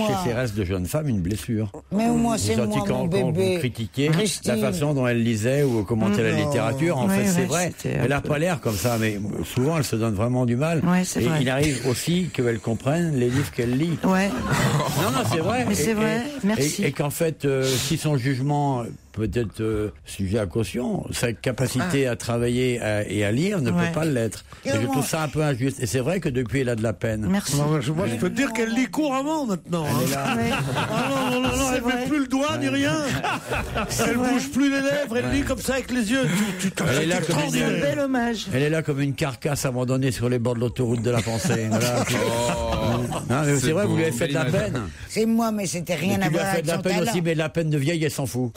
Chez ces restes de jeunes femmes, une blessure. Mais moi, J'ai c'est senti moi, quand mon vous bébé. critiquiez Christine. la façon dont elle lisait ou commentait la littérature. En Ouais, fait, c'est ouais, vrai. c'était un Elle n'a peu- pas l'air comme ça, mais souvent, elle se donne vraiment du mal. Ouais, c'est Et vrai. il arrive aussi qu'elle comprenne les livres qu'elle lit. Ouais. Non, c'est vrai. Mais c'est vrai. Merci. Et qu'en fait, si son jugement peut être sujet à caution, sa capacité à travailler et à lire ne Ouais. peut pas l'être. Et je trouve ça un peu injuste. Et c'est vrai que depuis, elle a de la peine. Merci. Non, moi, je Je peux te dire qu'elle lit couramment maintenant. Ah non, elle met plus le doigt ni rien. Elle bouge plus les lèvres, elle lit comme ça avec les yeux. Elle est là comme Un bel hommage. Elle est là comme une carcasse abandonnée sur les bords de l'autoroute de la pensée. Voilà. Non, mais c'est vrai, vous lui avez fait de la peine. C'est moi, mais c'était rien à Tu lui voir as fait avec de la son peine talent. aussi, mais de la peine de vieille, elle s'en fout.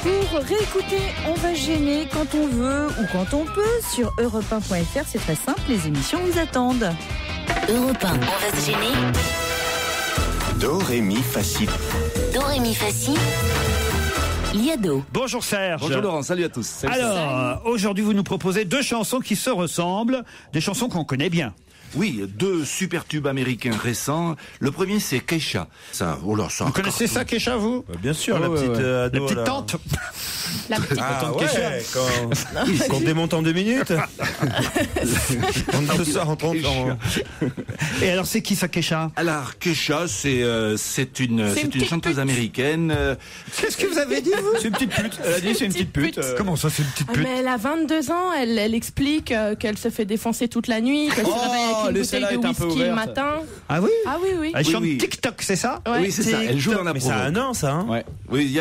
Pour réécouter, on va gêner quand on veut ou quand on peut sur europe1.fr. C'est très simple, les émissions vous attendent. Europe 1, on va se gêner. Do, ré, mi, fa, si. Do, ré, mi, fa, si. Liado. Bonjour Serge. Bonjour Laurent, salut à tous. Salut. Alors, aujourd'hui, vous nous proposez deux chansons qui se ressemblent, des chansons qu'on connaît bien. Oui, deux super tubes américains récents. Le premier, c'est Keisha. Ça, oh là, ça. Vous connaissez ça, Keisha, vous? Bien sûr, la petite ado, la petite là. tante. La petite Ah ouais, Keisha. qu'on démonte en 2 minutes. On te sort en 30 ans. Et alors, c'est qui ça, Keisha? Alors, Keisha, c'est une chanteuse américaine. Qu'est-ce que vous avez dit, vous? C'est une petite pute. Elle a dit c'est une petite pute. Comment ça, c'est une petite Ah, pute? mais elle a 22 ans, elle explique qu'elle se fait défoncer toute la nuit, qu'elle se réveille avec une bouteille de whisky le matin. Ah oui? Ah oui. Elle chante oui. TikTok, c'est ça? Ouais. Oui, c'est ça. Elle joue dans la Mais promo. ça a un an, ça, hein? Ouais. Oui,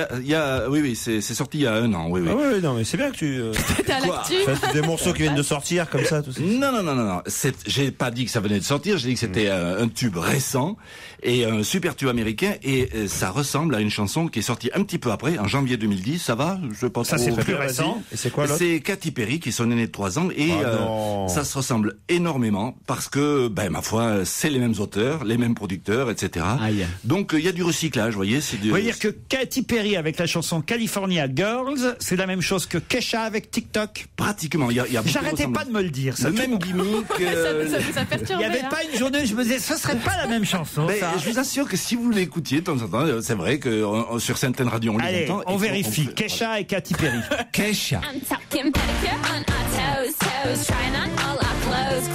oui, c'est sorti il y a un an. Oui, oui. Ah ouais, non, mais c'est bien que tu T'es à l'actu. fasses des morceaux qui viennent de sortir comme ça, tout ça. Non. J'ai pas dit que ça venait de sortir. J'ai dit que c'était un tube récent et un super tube américain. Et ça ressemble à une chanson qui est sortie un petit peu après, en janvier 2010. Ça va? Je sais pas Ça, trop. c'est plus récent. Et c'est quoi l'autre? C'est Katy Perry qui est son aînée de 3 ans et non. ça se ressemble énormément parce que, ma foi, c'est les mêmes auteurs, les mêmes producteurs, etc. Aïe. Donc il y a du recyclage, vous voyez. Vous voyez dire que Katy Perry avec la chanson California Girls, c'est la même chose que Kesha avec TikTok? Pratiquement, il y a beaucoup J'arrêtais de pas de me le dire. Ça, le même gimmick. Ça vous a il perturbé. n'y avait hein. pas une journée, je me disais, ce serait pas la même chanson. Ça. Je vous assure que si vous l'écoutiez de temps en temps, c'est vrai que sur certaines radios on Allez, l'entend. on vérifie. Kesha et Katy Perry. Kesha. I'm talking pedicure on our toes, trying on all our clothes,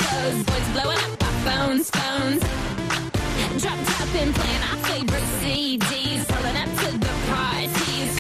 boys blowing up our phones. Drop top and playing our favorite CDs, pulling up to the parties.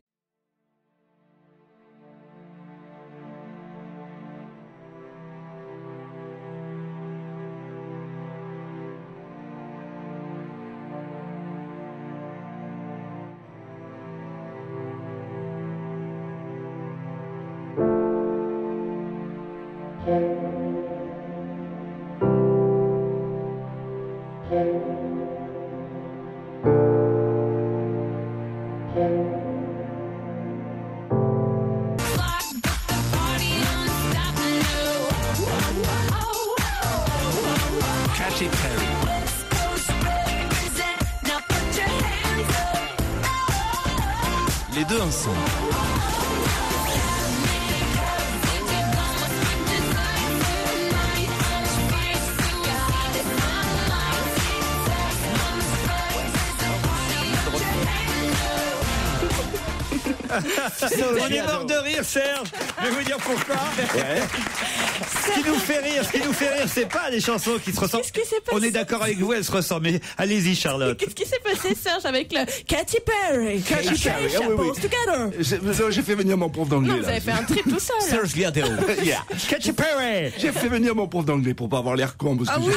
Katy Perry. Les deux ensemble. On est mort de rire, Serge. Je vais vous dire pourquoi. Ce qui nous fait rire, c'est pas les chansons qui se ressemblent. Qu'est-ce qui s'est passé? On est d'accord avec vous, elles se ressemblent. Mais allez-y, Charlotte. Qu'est-ce qui s'est passé, Serge, avec le Katy Perry? Katy Perry, ah oui. Together. J'ai fait venir mon prof d'anglais. Non, vous avez fait un trip tout seul. Serge Liadeo. Yeah. Katy Perry. J'ai fait venir mon prof d'anglais pour pas avoir l'air con. Parce que Oui,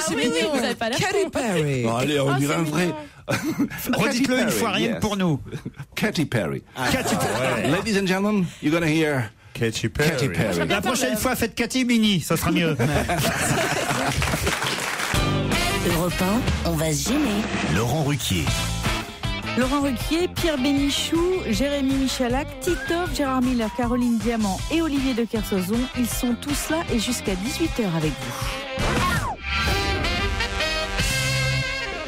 vous avez pas l'air Katy Perry. Bon, allez, on dirait un vrai. Redites-le une fois, rien que pour nous. Katy Perry. Katy Perry. Ladies and gentlemen, you're gonna hear Katy Perry. Katy Perry. La prochaine fois, faites Katy Mini, ça sera mieux. Europe 1, on va se gêner. Laurent Ruquier. Laurent Ruquier, Pierre Bénichou, Jérémy Michalak, Titoff, Gérard Miller, Caroline Diamant et Olivier de Kersauzon. Ils sont tous là et jusqu'à 18h avec vous.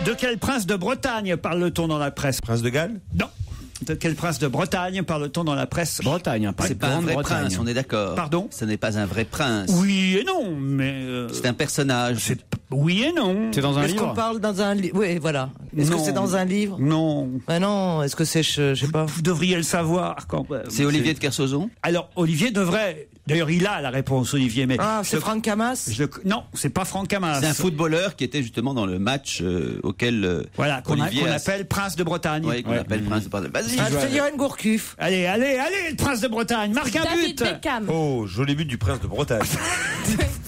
De quel prince de Bretagne parle-t-on dans la presse? Prince de Galles? Non. De quel prince de Bretagne parle-t-on dans la presse? Bretagne, hein, C'est pas un vrai prince, on est d'accord. Pardon? Ce n'est pas un vrai prince. Oui et non, mais... C'est un personnage. Oui et non. C'est dans un Est-ce qu'on livre. parle dans un livre? Oui, voilà. Est-ce que Non. c'est dans un livre? Non. Ben non. Est-ce que c'est, je sais pas. Vous devriez le savoir quand même. C'est Olivier de Kersauzon. Alors, Olivier devrait... D'ailleurs, il a la réponse, Olivier, mais... Ah, c'est Franck Camas? Non, c'est pas Franck Hamas. C'est un footballeur qui était justement dans le match auquel Voilà, qu'on Olivier appelle Prince de Bretagne. Oui, qu'on appelle Prince de Bretagne. Vas-y. Ah, je te dirais une Gourcuff. Allez, le Prince de Bretagne, marque un David but. Beckham. Oh, joli but du prince de Bretagne.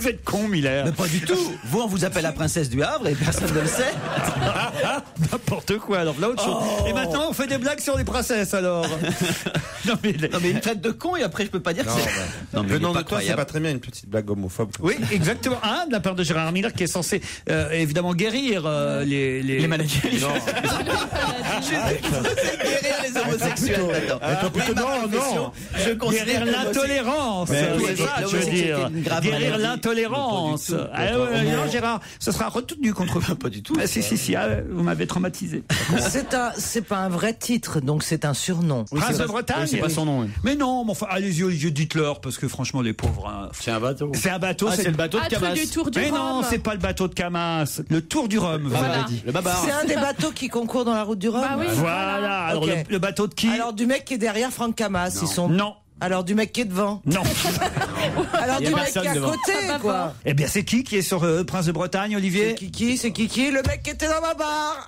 Vous êtes con, Miller. Mais pas du tout. Vous, on vous appelle la princesse du Havre et personne ne le sait. N'importe quoi, alors là, autre chose. Et maintenant, on fait des blagues sur les princesses, alors. Non, mais il me traite de con et après, je peux pas dire que c'est... Non, mais venant de toi, croyable. c'est pas très bien une petite blague homophobe. Oui, exactement. De la part de Gérard Miller, qui est censé, évidemment, guérir les maladies. Guérir les homosexuels maintenant. Je considère guérir l'intolérance. C'est ça, je veux dire. Guérir l'intolérance. Non, Gérard, ce sera retenu contre vous. Pas du tout. Si, vous m'avez traumatisé. C'est pas un vrai titre, donc c'est un surnom. Prince de Bretagne. Oui, c'est pas son nom. Oui. Mais non, mais enfin, allez-y, Olivier, dites-leur, parce que franchement, les pauvres. C'est un bateau. C'est un bateau. C'est le bateau de Camas. Du Tour du Mais Rhum. non, c'est pas le bateau de Camas. Le Tour du Rhum, vous Voilà. avez dit. Le babar. C'est un des bateaux qui concourt dans la route du Rhum. Bah oui. Voilà. Alors, Ok. le bateau de qui? Alors du mec qui est derrière Franck Camas, ils sont. Non. Alors du mec qui est devant. Non. Alors Il y a du mec qui personne est à devant. côté, quoi. Eh bien, c'est qui est sur Prince de Bretagne, Olivier? C'est Kiki, le mec qui était dans ma barre.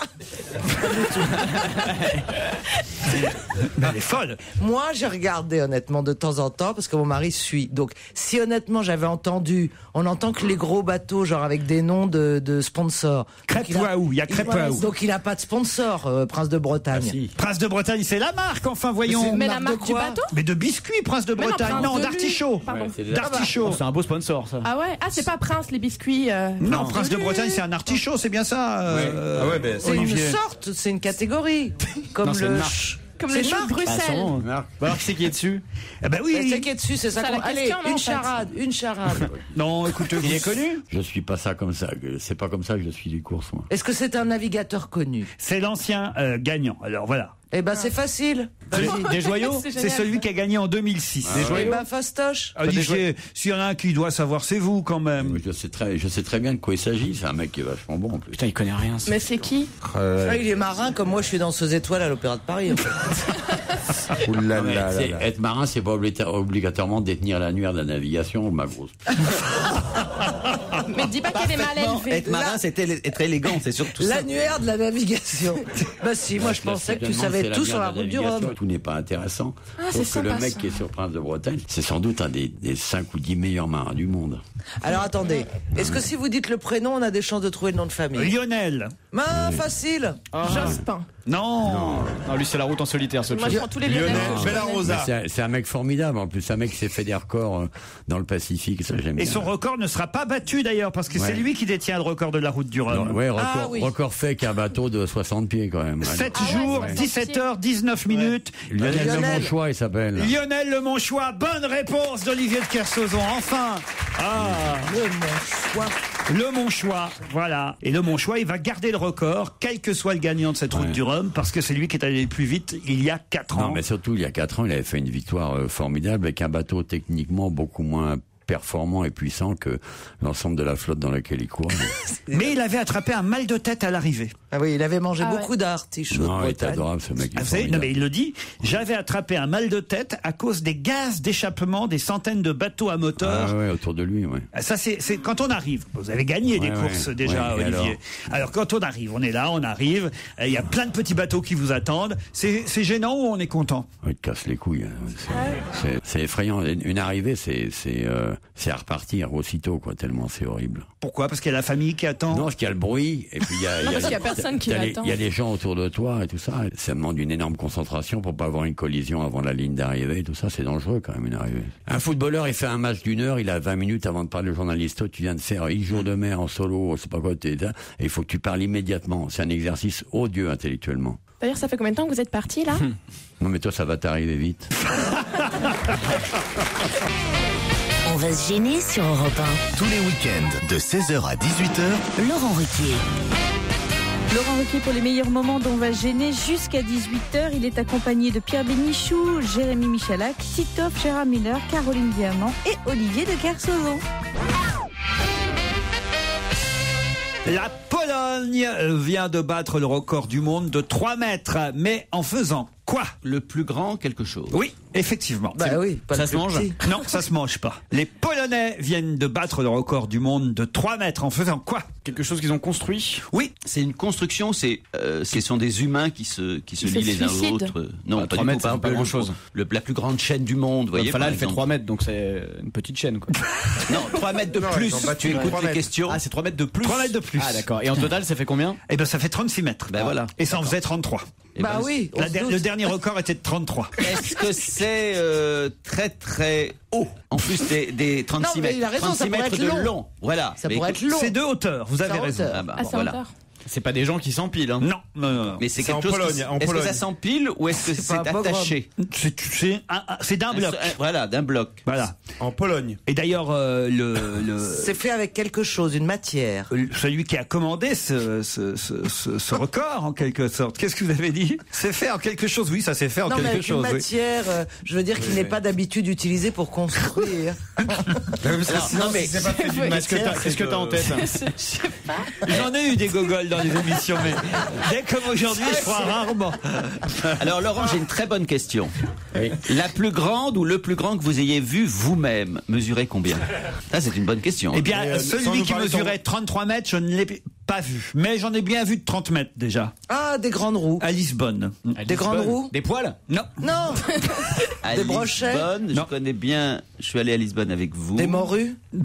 Mais elle est folle. Moi, j'ai regardé honnêtement de temps en temps parce que mon mari suit. Donc, si honnêtement j'avais entendu, on entend que les gros bateaux, genre avec des noms de sponsors. Crêpe Waouh, il y a Crêpe Waouh. Donc il a pas de sponsor, Prince de Bretagne. Prince de Bretagne, c'est la marque, enfin, voyons. Mais la marque du quoi bateau? Mais de biscuits, Prince de Mais non, Bretagne. Prince Non, de d'artichaut. Pardon. D'artichaut. C'est un beau sponsor, ça. Ah ouais? Ah, c'est pas Prince, les biscuits. Non, Prince de Bretagne, c'est un artichaut, c'est bien ça. Ah ouais, ben, C'est une Olivier. sorte, c'est une catégorie. Comme Non, c'est le. une marque. Comme C'est les choux de marque. Bruxelles. Bah alors, qui c'est qui est dessus? Eh ben oui. C'est qui est dessus, c'est ça. C'est la Allez, question, non, en une fait. charade, une charade. Non, écoutez, Il est connu? Je suis pas ça comme ça. C'est pas comme ça que je suis les courses, moi. Est-ce que c'est un navigateur connu? c'est l'ancien gagnant. Alors voilà. Eh ben c'est facile. Des joyaux? C'est C'est génial. celui qui a gagné en 2006. Eh ben fastoche. Olivier, s'il y en a un qui doit savoir, c'est vous quand même. Je sais très bien de quoi il s'agit. C'est un mec qui est vachement bon en plus. Putain, il connaît rien. Mais c'est qui? Ah, il est marin comme moi, je suis danseuse étoile à l'Opéra de Paris. En fait. Non, mais être marin, c'est pas obligatoirement détenir l'annuaire de la navigation, ma grosse. Mais dis pas qu'elle est mal élevée. Être marin, c'est être élégant, c'est surtout ça. L'annuaire de la navigation. Bah si, moi je pensais que tu savais tout sur la route du Rhum. Tout n'est pas intéressant. Ah, Sauf c'est que le sympa, mec ça. qui est sur Prince de Bretagne, c'est sans doute un des 5 ou 10 meilleurs marins du monde. Alors attendez, est-ce que si vous dites le prénom, on a des chances de trouver le nom de famille? Lionel. Facile. Jospin. Non. Non, lui, c'est la route en solitaire, ce Moi, je prends tous les Lionel. Mais c'est un mec formidable en plus. C'est un mec qui s'est fait des records dans le Pacifique. Ça, j'aime Et bien. son record ne sera pas battu d'ailleurs, parce que c'est Ouais. lui qui détient le record de la route du Rhum. Non, ouais, record, Ah, oui. record fait qu'un bateau de 60 pieds quand même. 7 Ah ouais, jours, ouais. 17h, 19 minutes. Lionel Le Monchois, il s'appelle. Lionel Le Monchois, bonne réponse d'Olivier de Kersauzon, enfin. Le Monchois, voilà. Et Le Monchois, il va garder le record, quel que soit le gagnant de cette route du Rhum, parce que c'est lui qui est allé le plus vite il y a 4 ans. Non, mais surtout, il y a 4 ans, il avait fait une victoire formidable avec un bateau techniquement beaucoup moins performant et puissant que l'ensemble de la flotte dans laquelle il court. Mais il avait attrapé un mal de tête à l'arrivée. Ah oui, il avait mangé Ah beaucoup d'artichauts. Non, de il est Bretagne. adorable ce mec. il est Ah, vous savez, non, formidable. mais il le dit, j'avais attrapé un mal de tête à cause des gaz d'échappement des centaines de bateaux à moteur. Ah ouais, autour de lui, ouais. Ça, c'est quand on arrive. Vous avez gagné des Ouais, courses ouais. déjà, Ouais, et Olivier. Alors, quand on arrive, on est là, on arrive. Il y a plein de petits bateaux qui vous attendent. C'est gênant ou on est content? Il te casse les couilles. C'est effrayant. Une arrivée, c'est à repartir aussitôt, quoi, tellement c'est horrible. Pourquoi? Parce qu'il y a la famille qui attend? Non, parce qu'il y a le bruit, et puis il y a, Non, parce qu'il y a personne qui l'attend. il y a les gens autour de toi et tout ça. Ça demande une énorme concentration pour pas avoir une collision avant la ligne d'arrivée. Tout ça, c'est dangereux quand même, une arrivée. Un footballeur, il fait un match d'1 heure, il a 20 minutes avant de parler au journaliste. Toi, tu viens de faire X jours de mer en solo, c'est pas quoi, et il faut que tu parles immédiatement. C'est un exercice odieux intellectuellement. D'ailleurs, ça fait combien de temps que vous êtes parti là? Non, mais toi, ça va t'arriver vite. On va se gêner sur Europe Tous les week-ends de 16h à 18h, 1. Laurent Ruquier. Laurent Ruquier pour les meilleurs moments dont on va gêner jusqu'à 18h. Il est accompagné de Pierre Bénichou, Jérémy Michalak, Titoff, Gérard Miller, Caroline Diamant et Olivier de Kersauzon. La Pologne vient de battre le record du monde de 3 mètres, mais en faisant Quoi? Le plus grand quelque chose. Oui, effectivement. Bah oui, pas Ça le se plus mange petit. Non, ça se mange pas. Les Polonais viennent de battre le record du monde de 3 mètres en faisant quoi? Quelque chose qu'ils ont construit. Oui. C'est une construction, ce sont des humains qui se lient les uns aux suicident. autres. Non, Bah, pas 3 du mètres, tout, par c'est pas exemple, grand-chose. La plus grande chaîne du monde, vous voyez. Enfin là, par elle fait exemple. 3 mètres, donc c'est une petite chaîne, quoi. Non, 3 mètres de Non, plus. ils ont battu Tu écoutes 3 les mètres. questions. Ah, c'est 3 mètres de plus. 3 mètres de plus. Ah, d'accord. Et en total, ça fait combien? Eh ben, ça fait 36 mètres. Ben voilà. Et ça en faisait 33. Eh ben, oui, on se doute. Le dernier record était de 33. Est-ce que c'est très très haut? En plus des 36 Non, mais mètres. il a raison, 36 ça pourrait mètres être de long. long. Voilà. Ça Mais pourrait écoute, être long. C'est de hauteur, vous avez C'est en raison. hauteur. Ah bah, Ah, c'est en voilà. hauteur. C'est pas des gens qui s'empilent, hein. Non, non, non, non. Mais c'est C'est en quelque chose. Pologne, en Est-ce que Pologne. ça s'empile ou est-ce que C'est c'est pas un pogrom. attaché? C'est d'un bloc. Voilà, d'un bloc. Voilà. En Pologne. Et d'ailleurs, C'est fait avec quelque chose, une matière. celui qui a commandé ce record, en quelque sorte. Qu'est-ce que vous avez dit? C'est fait en quelque chose. Oui, ça s'est fait en Non, mais quelque avec une chose. oui. matière, je veux dire qu'il n'est pas d'habitude utilisé pour construire. Non, mais c'est pas fait d'une matière. Qu'est-ce que t'as en tête? J'en ai eu des gogoles dans les émissions, mais dès comme aujourd'hui, je crois rarement. alors Laurent, j'ai une très bonne question. La plus grande ou le plus grand que vous ayez vu vous-même mesurer combien? Ça, c'est une bonne question. Eh bien, sans celui nous qui parler mesurait 33 mètres, je ne l'ai pas vu. Mais j'en ai bien vu de 30 mètres déjà. Ah, des grandes roues. À Lisbonne. Des grandes roues. Des poils? Non. Non. à des brochets? Lisbonne, je Non. connais bien. Je suis allé à Lisbonne avec vous. Des morues. Le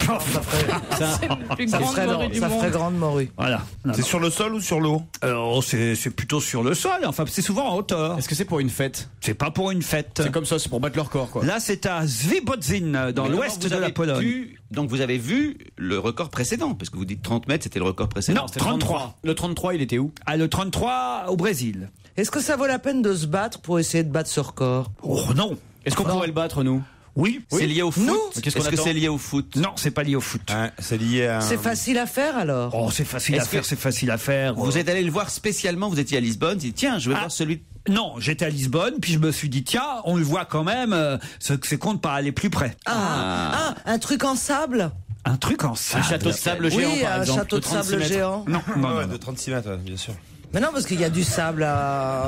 plus Ça grande ferait, morue du ça monde. ferait grande morue. Voilà. Non, C'est non. sur le sol ou sur l'eau? Alors, c'est plutôt sur le sol. Enfin, c'est souvent en hauteur. Est-ce que c'est pour une fête? C'est pas pour une fête. C'est comme ça, c'est pour battre leur corps, quoi. Là, c'est à Zwiebodzin, dans Mais l'ouest vous de la avez Pologne. donc vous avez vu le record précédent, parce que vous dites 30 mètres, c'était le record précédent. Non, C'était 33. Le 33, il était où? Ah, le 33 au Brésil. Est-ce que ça vaut la peine de se battre pour essayer de battre ce record? Oh non. Est-ce qu'on pourrait le battre, nous? Oui. C'est lié au foot. Nous Qu'est-ce qu'on Est-ce que attend c'est lié au foot? Non, c'est pas lié au foot. C'est lié à. C'est facile à faire alors. Oh, c'est facile à Est-ce faire, que- c'est facile à faire. Vous êtes allé le voir spécialement, vous étiez à Lisbonne, vous dites tiens, je vais Ah. voir celui. Non, j'étais à Lisbonne, puis je me suis dit, tiens, on le voit quand même, c'est con de pas aller plus près. Ah, un truc en sable. Un truc en Un sable. château de sable géant, Oui, par un exemple. château de 36 sable mètres. géant. Non, non, non, Ouais, non. de 36 mètres, bien sûr. Mais non, parce qu'il y a du sable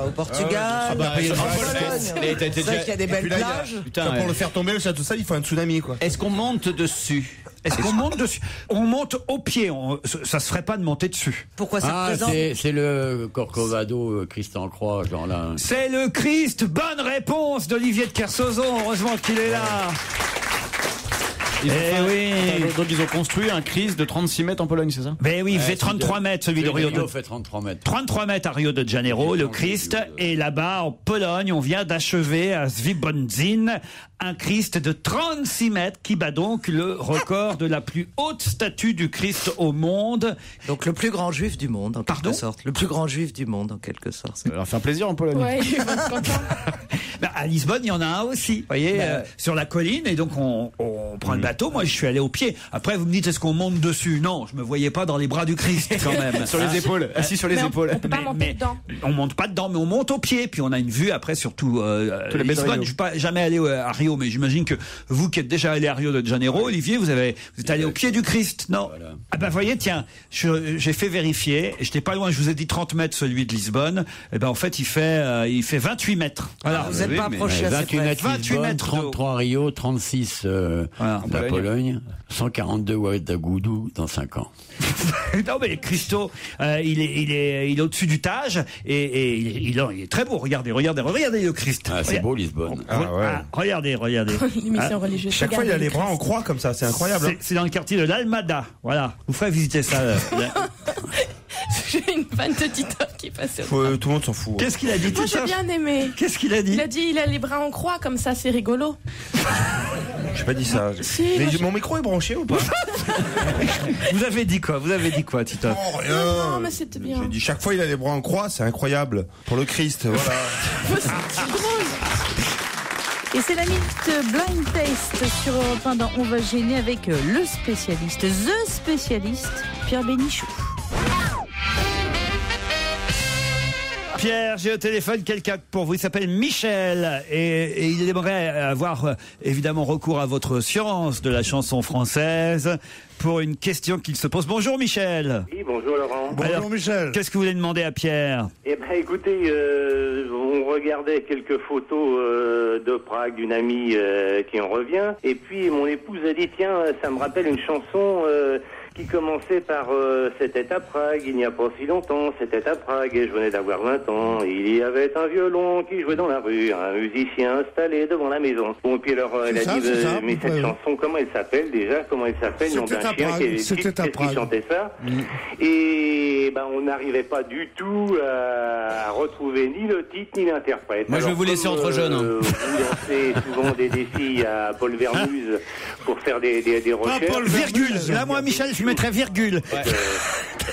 au Portugal. Ah bah, il y a en en Pologne. Pologne. Mais t'as- C'est t'as vrai déjà- qu'il y a des Et belles puis là, il y a- plages. Putain, pour ouais. le faire tomber, le château de sable, il faut un tsunami, quoi. Est-ce qu'on monte dessus? Est-ce qu'on monte dessus? On monte au pied, ça se ferait pas de monter dessus. Pourquoi ça Ah, présente c'est le Corcovado, Christ en croix, genre là. C'est le Christ. Bonne réponse d'Olivier de Kersauzon. Heureusement qu'il est là. Ils ont Eh fait un- oui. Attends, donc ils ont construit un Christ de 36 mètres en Pologne, c'est ça? Ben oui, il Ouais, fait 33 mètres, celui de Rio de fait 33 mètres. 33 mètres à Rio de Janeiro, le Christ. Et là-bas, en Pologne, on vient d'achever à Zwiebodzin un Christ de 36 mètres qui bat donc le record de la plus haute statue du Christ au monde. Donc le plus grand juif du monde, en Pardon quelque sorte. Le plus grand juif du monde, en quelque sorte. Ça va leur faire plaisir en Pologne. Ouais, ils vont être contents. Ben, à Lisbonne, il y en a un aussi, vous voyez, sur la colline. Et donc, on prend le bateau. Moi, je suis allé au pied. Après, vous me dites, est-ce qu'on monte dessus? Non, je me voyais pas dans les bras du Christ, quand même. Sur les épaules, assis sur les Mais épaules. on peut pas monter dedans. On monte pas dedans, mais on monte au pied. Puis on a une vue après sur tout Tous les baies de Lisbonne. Rio. Je suis pas jamais allé à Rio, mais j'imagine que vous qui êtes déjà allé à Rio de Janeiro, Olivier, vous êtes allé au pied du Christ, non? Voilà. Ah ben voyez, tiens, j'ai fait vérifier. Et j'étais pas loin. Je vous ai dit 30 mètres, celui de Lisbonne. Et ben en fait, il fait 28 mètres. Voilà. Vous n'êtes pas approché assez 28 près. mètres 28 Lisbonne, mètres d'eau. 33 Rio, 36 Voilà. la Pologne, 142 Ouagadougou dans 5 ans. Non mais Christo, il est au-dessus du Tage et il est très beau. Regardez le Christ. Ah, c'est beau Lisbonne. Regardez. L'émission religieuse. Chaque fois, il a les bras en croix comme ça, c'est incroyable. hein. C'est dans le quartier de l'Almada. Voilà. Vous ferez visiter ça. J'ai une fan de Titoff qui passait. Tout le monde s'en fout. Qu'est-ce qu'il a dit, Moi, j'ai Titoff? bien aimé. Qu'est-ce qu'il a dit? Il a dit il a les bras en croix, comme ça, c'est rigolo. J'ai pas dit ça. Si, Mais moi, mon micro est branché ou pas? Vous avez dit quoi, Titoff? Oh, rien. Non, mais c'était bien. J'ai dit chaque fois il a les bras en croix, c'est incroyable. Pour le Christ, voilà. C'est drôle. Et c'est la minute Blind Test sur Europe 1 dans On va gêner avec le spécialiste, the spécialiste, Pierre Bénichou. Pierre, j'ai au téléphone quelqu'un pour vous. Il s'appelle Michel et il aimerait avoir évidemment recours à votre science de la chanson française pour une question qu'il se pose. Bonjour Michel. Oui, bonjour Laurent. Bonjour Alors, Michel. Qu'est-ce que vous voulez demander à Pierre? Eh ben écoutez, on regarde regardais quelques photos de Prague d'une amie qui en revient. Et puis mon épouse a dit, tiens, ça me rappelle une chanson qui commençait par c'était à Prague, il n'y a pas si longtemps, c'était à Prague et je venais d'avoir 20 ans. Il y avait un violon qui jouait dans la rue, un musicien installé devant la maison. Bon, et puis alors elle a dit, mais cette chanson, comment elle s'appelle déjà? Comment elle s'appelle? Nom d'un chien qui chantait ça. Et ben on n'arrivait pas du tout à retrouver ni le titre ni l'interprète. Moi, je vais vous laisser entre jeunes. Vous lancez souvent des défis à Paul Vermuse pour faire des recherches. Paul virgule. Là, moi, Michel, je mettrais virgule.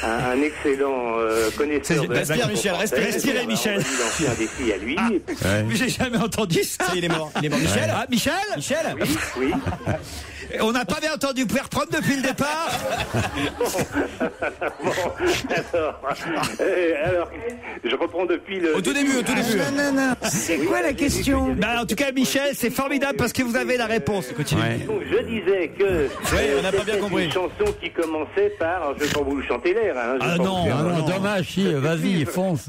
Un excellent connaisseur de Respire, Michel. Respirez, Michel. Il a un défi à lui. Mais j'ai jamais entendu ça. Il est mort. Il est mort. Michel. Ah, Michel. Michel. Oui. On n'a pas bien entendu. Vous pouvez reprendre depuis le départ. Bon, alors, je reprends depuis le... Au tout début. Non. C'est quoi la question? En tout cas, Michel, c'est formidable parce que vous avez la réponse. Continue. Donc, je disais que on n'a pas bien compris. Une chanson qui commençait par... Alors, je ne vais pas vous chanter l'air. Non, dommage, si, vas-y, fonce.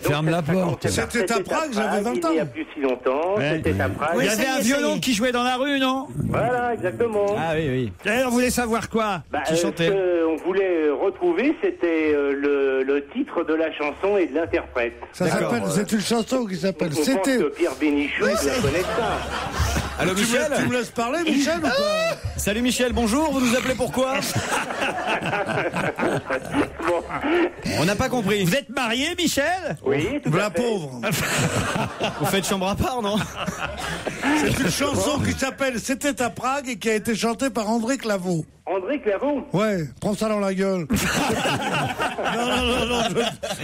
Ferme la porte. C'était à Prague, j'avais 20 ans. Il n'y a plus si longtemps, c'était à Prague. Il y avait un violon qui jouait dans la rue, non? Voilà, exactement. Ah oui. Et alors, vous voulez savoir quoi? Qui chantait? Ce qu'on voulait retrouver, c'était le titre de la chanson et de l'interprète. Ça s'appelle, c'est une chanson qui s'appelle On pense que Pierre Bénichou doit connaître ça. Allô, Michel? Tu me laisses parler, Michel, ou quoi? Salut Michel, bonjour, vous nous appelez pourquoi? On n'a pas compris. Vous êtes marié, Michel? Oui, tout La pauvre. Vous faites chambre à part, non? C'est une chanson qui s'appelle C'était à Prague et qui a été chantée par André Claveau. André Claveau? Ouais, prends ça dans la gueule. non,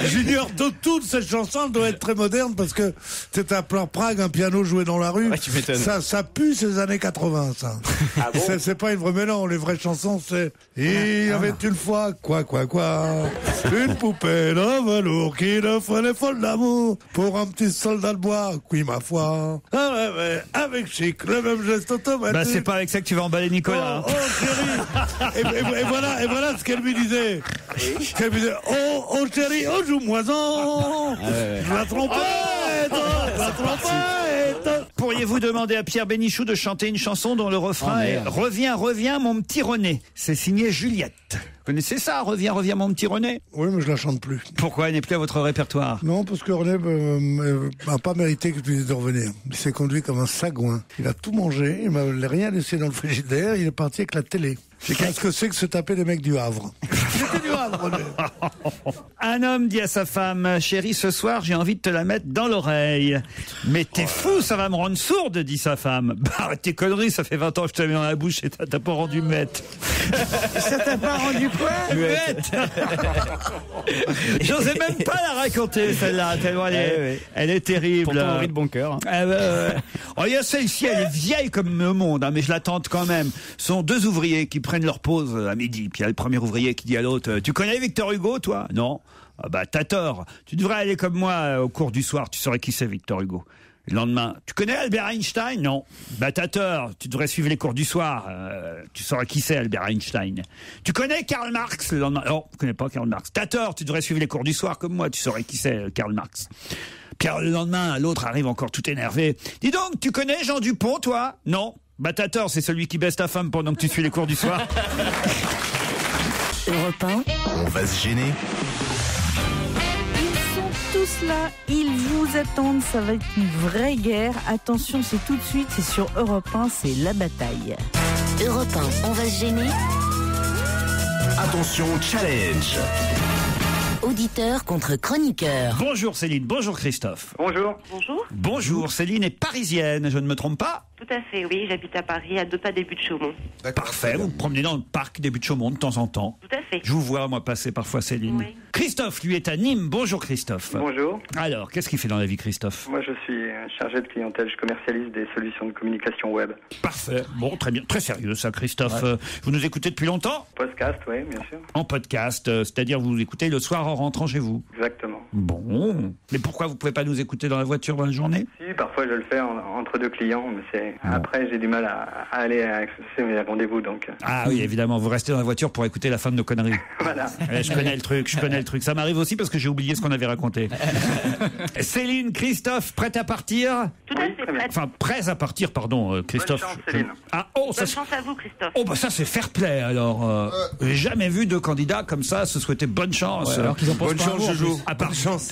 j'ignore de toute cette chanson, elle doit être très moderne parce que c'est à Prague, un piano joué dans la rue. Ouais, tu m'étonnes. Ça pue ces années 80, ça. Ah bon? C'est pas une vraie, mais non, les vraies chansons, c'est il y avait une fois, quoi, une poupée de velours qui ne ferait folle d'amour pour un petit soldat de bois, oui, ma foi. Ah ouais, avec chic, le même geste automatique. C'est pas avec ça que tu vas emballer Nicolas. Oh, chérie. Et voilà ce qu'elle lui disait. Elle lui disait, oh chérie, oh joue-moi-en. La trompette. Pourriez-vous demander à Pierre Bénichou de chanter une chanson dont le refrain est Reviens, mon petit René. C'est signé Juliette. Vous connaissez ça, Reviens, mon petit René? Oui, mais je la chante plus. Pourquoi elle n'est plus à votre répertoire? Non, parce que René n'a pas mérité que je lui dise de revenir. Il s'est conduit comme un sagouin. Il a tout mangé, il m'a rien laissé dans le frigidaire, il est parti avec la télé. Qu'est-ce que c'est que se taper des mecs du Havre? C'était du Havre, René. Un homme dit à sa femme, chérie, ce soir, j'ai envie de te la mettre dans l'oreille. Mais t'es fou, ça va me rendre sourde, dit sa femme. Bah, arrête tes conneries, ça fait 20 ans que je te la mets dans la bouche et t'as pas rendu muette. Ça t'a pas rendu quoi? Muette. J'osais même pas la raconter, celle-là, tellement elle est terrible. Pourtant, Henri de bon cœur. Oh, il y a celle-ci, elle est vieille comme le monde, mais je la tente quand même. Ce sont deux ouvriers qui prennent leur pause à midi. Puis il y a le premier ouvrier qui dit à l'autre, tu connais Victor Hugo, toi? Non. Ah bah, t'as tort. Tu devrais aller comme moi au cours du soir. Tu saurais qui c'est Victor Hugo. Le lendemain, tu connais Albert Einstein? Non. Bah, t'as tort. Tu devrais suivre les cours du soir. Tu saurais qui c'est Albert Einstein. Tu connais Karl Marx? Le lendemain, non, je connais pas Karl Marx. T'as tort. Tu devrais suivre les cours du soir comme moi. Tu saurais qui c'est Karl Marx. Puis le lendemain, l'autre arrive encore tout énervé. Dis donc, tu connais Jean Dupont, toi? Non. Bah, t'as tort. C'est celui qui baisse ta femme pendant que tu suis les cours du soir. Europe 1. On va se gêner. Tous là, ils vous attendent, ça va être une vraie guerre. Attention, c'est tout de suite, c'est sur Europe 1, c'est la bataille. Europe 1, on va se gêner. Attention, challenge. Auditeur contre chroniqueur. Bonjour Céline, bonjour Christophe. Bonjour. Bonjour, Céline est parisienne, je ne me trompe pas? Tout à fait, oui, j'habite à Paris, à 2 pas des Buttes-Chaumont. Parfait, vous vous promenez dans le parc des Buttes-Chaumont de temps en temps. Tout à fait. Je vous vois, moi, passer parfois, Céline. Oui. Christophe, lui, est à Nîmes. Bonjour Christophe. Bonjour. Alors, qu'est-ce qu'il fait dans la vie, Christophe? Moi, je suis chargé de clientèle, je commercialise des solutions de communication web. Parfait, bon, très bien, très sérieux ça, Christophe. Ouais. Vous nous écoutez depuis longtemps? Podcast, oui, bien sûr. En podcast, c'est-à-dire vous écoutez le soir en rentrant chez vous? Exactement. Bon, mais pourquoi vous pouvez pas nous écouter dans la voiture dans la journée? Si, parfois je le fais entre deux clients, mais mais après, j'ai du mal à aller à accéder mes rendez-vous, donc. Ah oui, évidemment, vous restez dans la voiture pour écouter la fin de nos conneries. Voilà. Je connais le truc. Ça m'arrive aussi parce que j'ai oublié ce qu'on avait raconté. Céline, Christophe, prête à partir? Tout à fait prête. Enfin, prêts à partir, pardon, Christophe. Bonne chance, Céline. Bonne chance à vous, Christophe. Oh, bah ça, c'est fair play, alors. J'ai jamais vu deux candidats comme ça se souhaiter bonne chance. Ouais, alors qu'ils en pensent bonne pas chance, un mot, Jojo.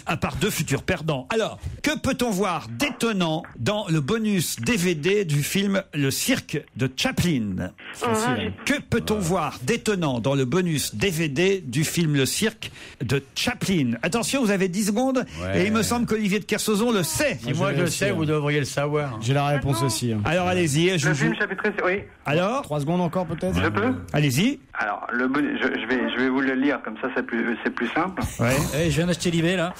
À part deux futurs perdants. Alors, que peut-on voir d'étonnant dans le bonus DVD du film Le Cirque de Chaplin? Que peut-on voir d'étonnant dans le bonus DVD du film Le Cirque de Chaplin? Attention, vous avez 10 secondes, et il me semble qu'Olivier de Kersauzon le sait. Si moi je le sais, vous devriez le savoir. J'ai la réponse aussi. Alors allez-y, je Le vous... film chapitré, oui. Alors 3 secondes encore peut-être. Je peux? Allez-y. Alors, je vais vous le lire, comme ça, c'est plus simple. Ouais. Je viens d'acheter l'IB là.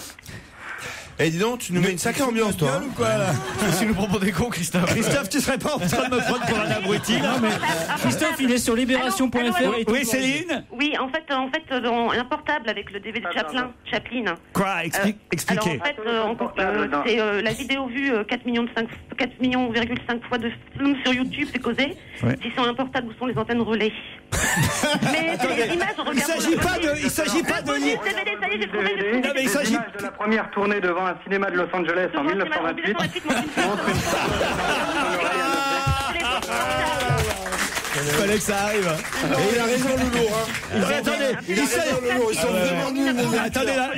Eh dis donc, tu nous mets une sacrée ambiance, toi. Ou quoi, là Tu nous proposes des cons, Christophe. Christophe, tu serais pas en train de me prendre pour un abruti, là? Non, mais Christophe, il est sur libération.fr. Oui, Céline? Oui, en fait, dans un portable avec le DVD de Chaplin. Quoi? Expliquez. Alors, en fait, c'est la vidéo vue 4,5 millions fois de film sur YouTube, c'est causé. Ouais. Si sur un portable, où sont les antennes relais? Mais c'est des images, Il s'agit pas de lire. Non, mais il s'agit de la première tournée devant un cinéma de Los Angeles en 1928. Fallait que ça arrive. Et il a raison, Loulou. Attendez, là,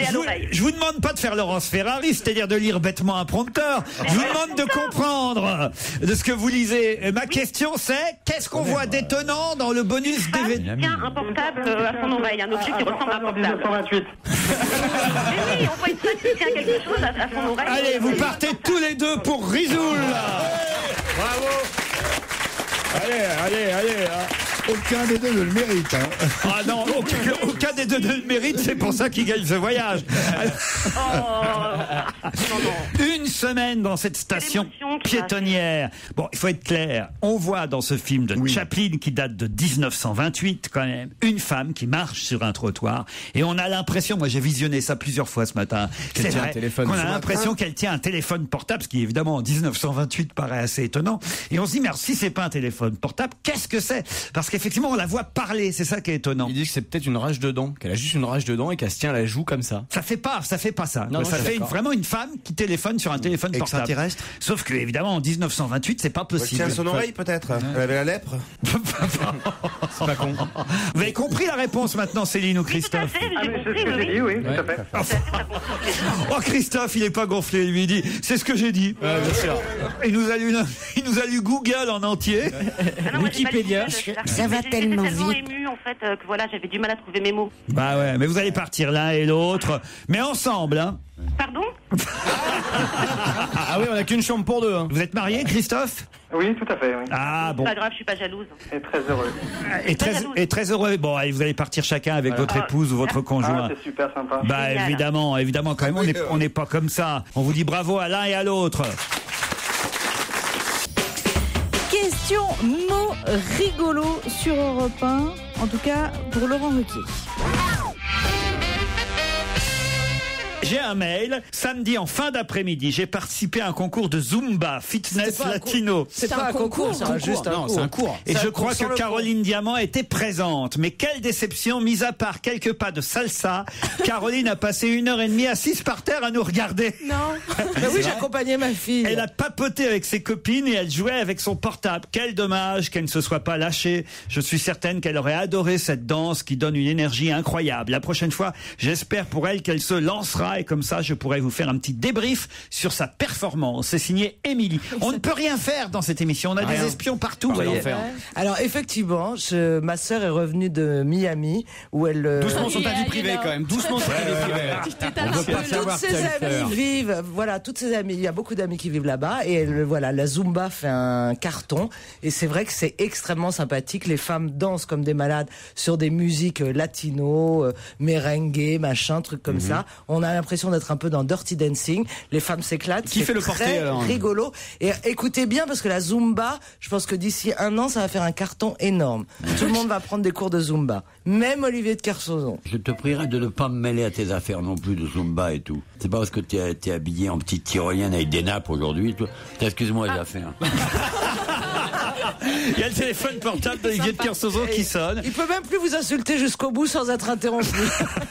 je vous demande pas de faire Laurence Ferrari, c'est-à-dire de lire bêtement un prompteur. Je vous demande de comprendre de ce que vous lisez. Ma question, c'est qu'est-ce qu'on voit d'étonnant dans le bonus DVD? Tiens, un portable à son oreille, un objet qui ressemble à un portable. 1928. Mais oui, on voit une femme qui tient quelque chose à son oreille. Allez, vous partez tous les deux pour Rizoul. Bravo. Allez. Aucun des deux ne le mérite. Ah non, aucun des deux ne le mérite, c'est pour ça qu'il gagne ce voyage. Une semaine dans cette station piétonnière. Bon, il faut être clair. On voit dans ce film de Chaplin, qui date de 1928 quand même, une femme qui marche sur un trottoir. Et on a l'impression, moi j'ai visionné ça plusieurs fois ce matin, c'est vrai, qu'on a l'impression qu'elle tient un téléphone portable, ce qui évidemment en 1928 paraît assez étonnant. Et on se dit, mais alors, si c'est pas un téléphone portable, qu'est-ce que c'est? Parce qu'effectivement, on la voit parler, c'est ça qui est étonnant. Il dit que c'est peut-être une rage de dents, qu'elle a juste une rage de dents et qu'elle se tient à la joue comme ça. Ça fait pas ça. Non, ça fait vraiment une femme qui téléphone sur un téléphone portable. Extraterrestre. Sauf que, évidemment, en 1928, c'est pas possible. Tiens son oreille, peut-être. Elle avait la lèpre. C'est pas con. Vous avez compris la réponse maintenant, Céline ou Christophe? C'est ce que j'ai dit, oui, tout à fait. Oh, Christophe, il est pas gonflé, lui, il dit, c'est ce que j'ai dit. Ouais, bien sûr. Il nous a lu Google en entier. Wikipédia. Ça va tellement J'étais tellement vite. émue, en fait, que voilà, j'avais du mal à trouver mes mots. Bah ouais, mais vous allez partir l'un et l'autre, mais ensemble, hein. Pardon? Ah oui, on a qu'une chambre pour deux. Hein. Vous êtes marié, Christophe? Oui, tout à fait, oui. Ah bon. C'est pas grave, je suis pas jalouse. Et très heureux. Et très heureux. Bon, allez, vous allez partir chacun avec votre épouse ou votre conjoint. Ah, c'est super sympa. Bah évidemment, quand même, on n'est pas comme ça. On vous dit bravo à l'un et à l'autre. Question mot rigolo sur Europe 1, en tout cas pour Laurent Ruquier. J'ai un mail. Samedi en fin d'après-midi, j'ai participé à un concours de Zumba Fitness Latino. C'est pas un concours, c'est juste un cours. Et je crois que Caroline Diamant était présente. Mais quelle déception, mis à part quelques pas de salsa, Caroline a passé 1h30 assise par terre à nous regarder. Non. Bah oui, j'accompagnais ma fille. Elle a papoté avec ses copines et elle jouait avec son portable. Quel dommage qu'elle ne se soit pas lâchée. Je suis certaine qu'elle aurait adoré cette danse qui donne une énergie incroyable. La prochaine fois, j'espère pour elle qu'elle se lancera et comme ça, je pourrais vous faire un petit débrief sur sa performance. C'est signé Émilie. On ne peut rien faire dans cette émission. On a des espions partout. Voyez. Alors effectivement, ma sœur est revenue de Miami où elle. Doucement sur ta vie privée quand même. Doucement sur ta vie privée. Toutes ses amies vivent. Voilà, toutes ses amies. Il y a beaucoup d'amis qui vivent là-bas et voilà, la Zumba fait un carton et c'est vrai que c'est extrêmement sympathique. Les femmes dansent comme des malades sur des musiques latino, merengue, machin, trucs comme ça. On a l'impression l'impression d'être un peu dans Dirty Dancing. Les femmes s'éclatent. Qui fait le très porté, alors rigolo. Et écoutez bien, parce que la Zumba, je pense que d'ici 1 an, ça va faire un carton énorme. Tout le monde va prendre des cours de Zumba. Même Olivier de Kersauzon. Je te prierai de ne pas me mêler à tes affaires non plus de Zumba et tout. C'est pas parce que t'es habillé en petite tyrolienne avec des nappes aujourd'hui. Excuse-moi les affaires. Il y a le téléphone portable d'Olivier de Kersauzon qui sonne. Il peut même plus vous insulter jusqu'au bout sans être interrompu.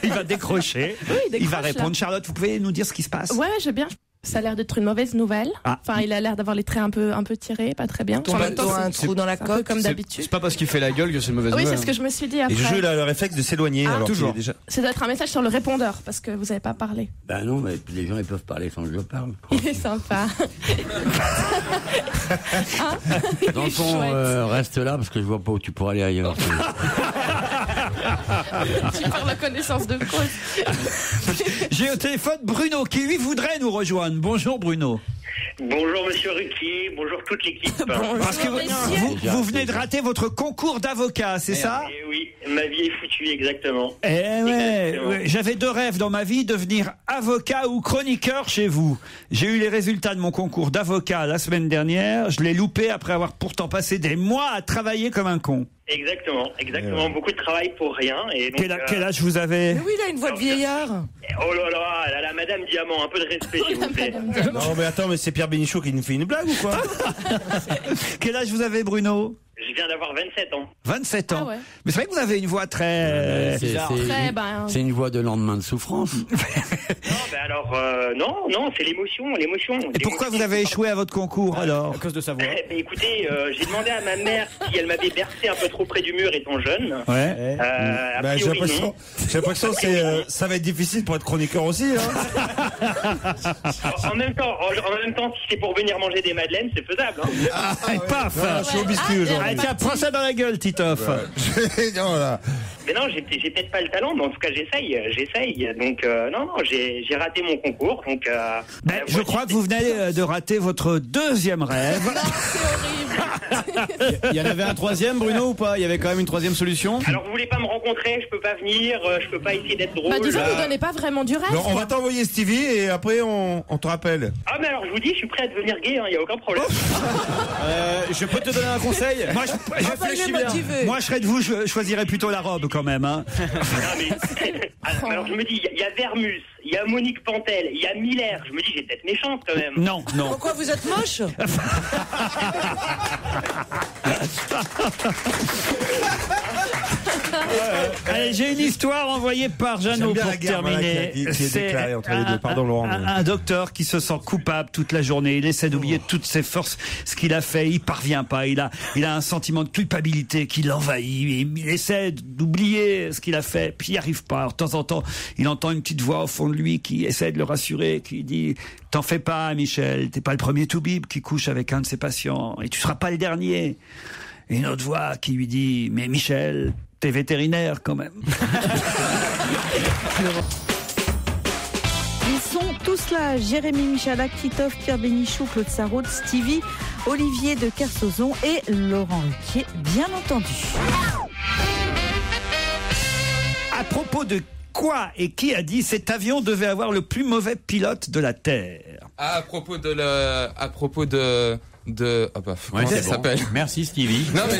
Il va décrocher. Oui, il va décroche, répondre. là. Charlotte, vous pouvez nous dire ce qui se passe? Ouais, je veux bien. Ça a l'air d'être une mauvaise nouvelle. Ah. Enfin, il a l'air d'avoir les traits un peu tirés, pas très bien. En même temps, un trou dans la c'est un peu coque. comme d'habitude. C'est pas parce qu'il fait la gueule que c'est une mauvaise Oui, nouvelle. c'est ce que je me suis dit après. Et Juju, il a le réflexe de s'éloigner. Alors toujours. qu'il est déjà... Ça doit être un message sur le répondeur, parce que vous avez pas parlé. Ben non, mais les gens ils peuvent parler sans que je parle. Il est sympa. Hein Dans le fond, reste là parce que je vois pas où tu pourras aller ailleurs. Super reconnaissance de cause. J'ai au téléphone Bruno qui lui voudrait nous rejoindre. Bonjour Bruno. Bonjour Monsieur Ruquier, bonjour toute l'équipe. Parce que vous venez de rater votre concours d'avocat, c'est ça? Eh oui, ma vie est foutue, exactement. Ouais, j'avais 2 rêves dans ma vie, devenir avocat ou chroniqueur chez vous. J'ai eu les résultats de mon concours d'avocat la semaine dernière, je l'ai loupé après avoir pourtant passé des mois à travailler comme un con. Exactement. Beaucoup de travail pour rien. Et donc, Quel âge vous avez? Mais oui, il a une voix de vieillard. Oh là là, Madame Diamant, un peu de respect s'il vous plaît. Non, mais attends, mais c'est Pierre Bénichou qui nous fait une blague ou quoi? Quel âge vous avez Bruno? Je viens d'avoir 27 ans. 27 ans. Ah ouais. Mais c'est vrai que vous avez une voix très... C'est une voix de lendemain de souffrance. Non, alors, non, c'est l'émotion. Et pourquoi vous avez échoué à votre concours alors? À cause de sa voix. Écoutez, j'ai demandé à ma mère si elle m'avait bercé un peu trop près du mur étant jeune. Ouais. A J'ai priori, non. l'impression que ça va être difficile pour être chroniqueur aussi. Hein. En même temps, si c'est pour venir manger des madeleines, c'est faisable. Hein. Paf. Je suis au biscuit aujourd'hui. Allez, tiens, prends ça dans la gueule, Titoff. Non, là. Mais non, j'ai peut-être pas le talent, mais en tout cas j'essaye. Donc non, j'ai raté mon concours. Donc je crois que vous venez de rater votre 2e rêve. Il y en avait un 3e, Bruno, ou pas? Il y avait quand même une 3e solution. Alors vous voulez pas me rencontrer, je peux pas venir, je peux pas essayer d'être drôle. Bah disons, vous donnez pas vraiment du rêve. Non, on va t'envoyer Stevie et après on te rappelle. Ah mais alors je vous dis, je suis prêt à devenir gay, y a aucun problème. Je peux te donner un conseil? Moi, je réfléchis bien. Moi, je serais de vous, je choisirais plutôt la robe quand même. Hein. Alors je me dis, il y a Vermus, il y a Monique Pantel, il y a Miller. Je me dis, j'ai peut-être mes chances quand même. Non. Pourquoi vous êtes moche? Allez, j'ai une histoire envoyée par Jeannot pour terminer. C'est un docteur qui se sent coupable toute la journée. Il essaie d'oublier toutes ses forces, ce qu'il a fait. Il parvient pas. Il a un sentiment de culpabilité qui l'envahit. Il essaie d'oublier ce qu'il a fait, puis il n'y arrive pas. Alors, de temps en temps, il entend une petite voix au fond de lui qui essaie de le rassurer, qui dit « T'en fais pas, Michel. T'es pas le premier toubib qui couche avec un de ses patients. Et tu seras pas le dernier. » Et une autre voix qui lui dit « Mais Michel, t'es vétérinaire quand même. » Ils sont tous là, Jérémy Michalak, Titoff, Pierre Bénichou, Claude Sarraute, Stevie, Olivier de Kersauzon et Laurent Ruquier, bien entendu. À propos de quoi et qui a dit cet avion devait avoir le plus mauvais pilote de la Terre? À propos de comment ça s'appelle? Merci Stevie. Non mais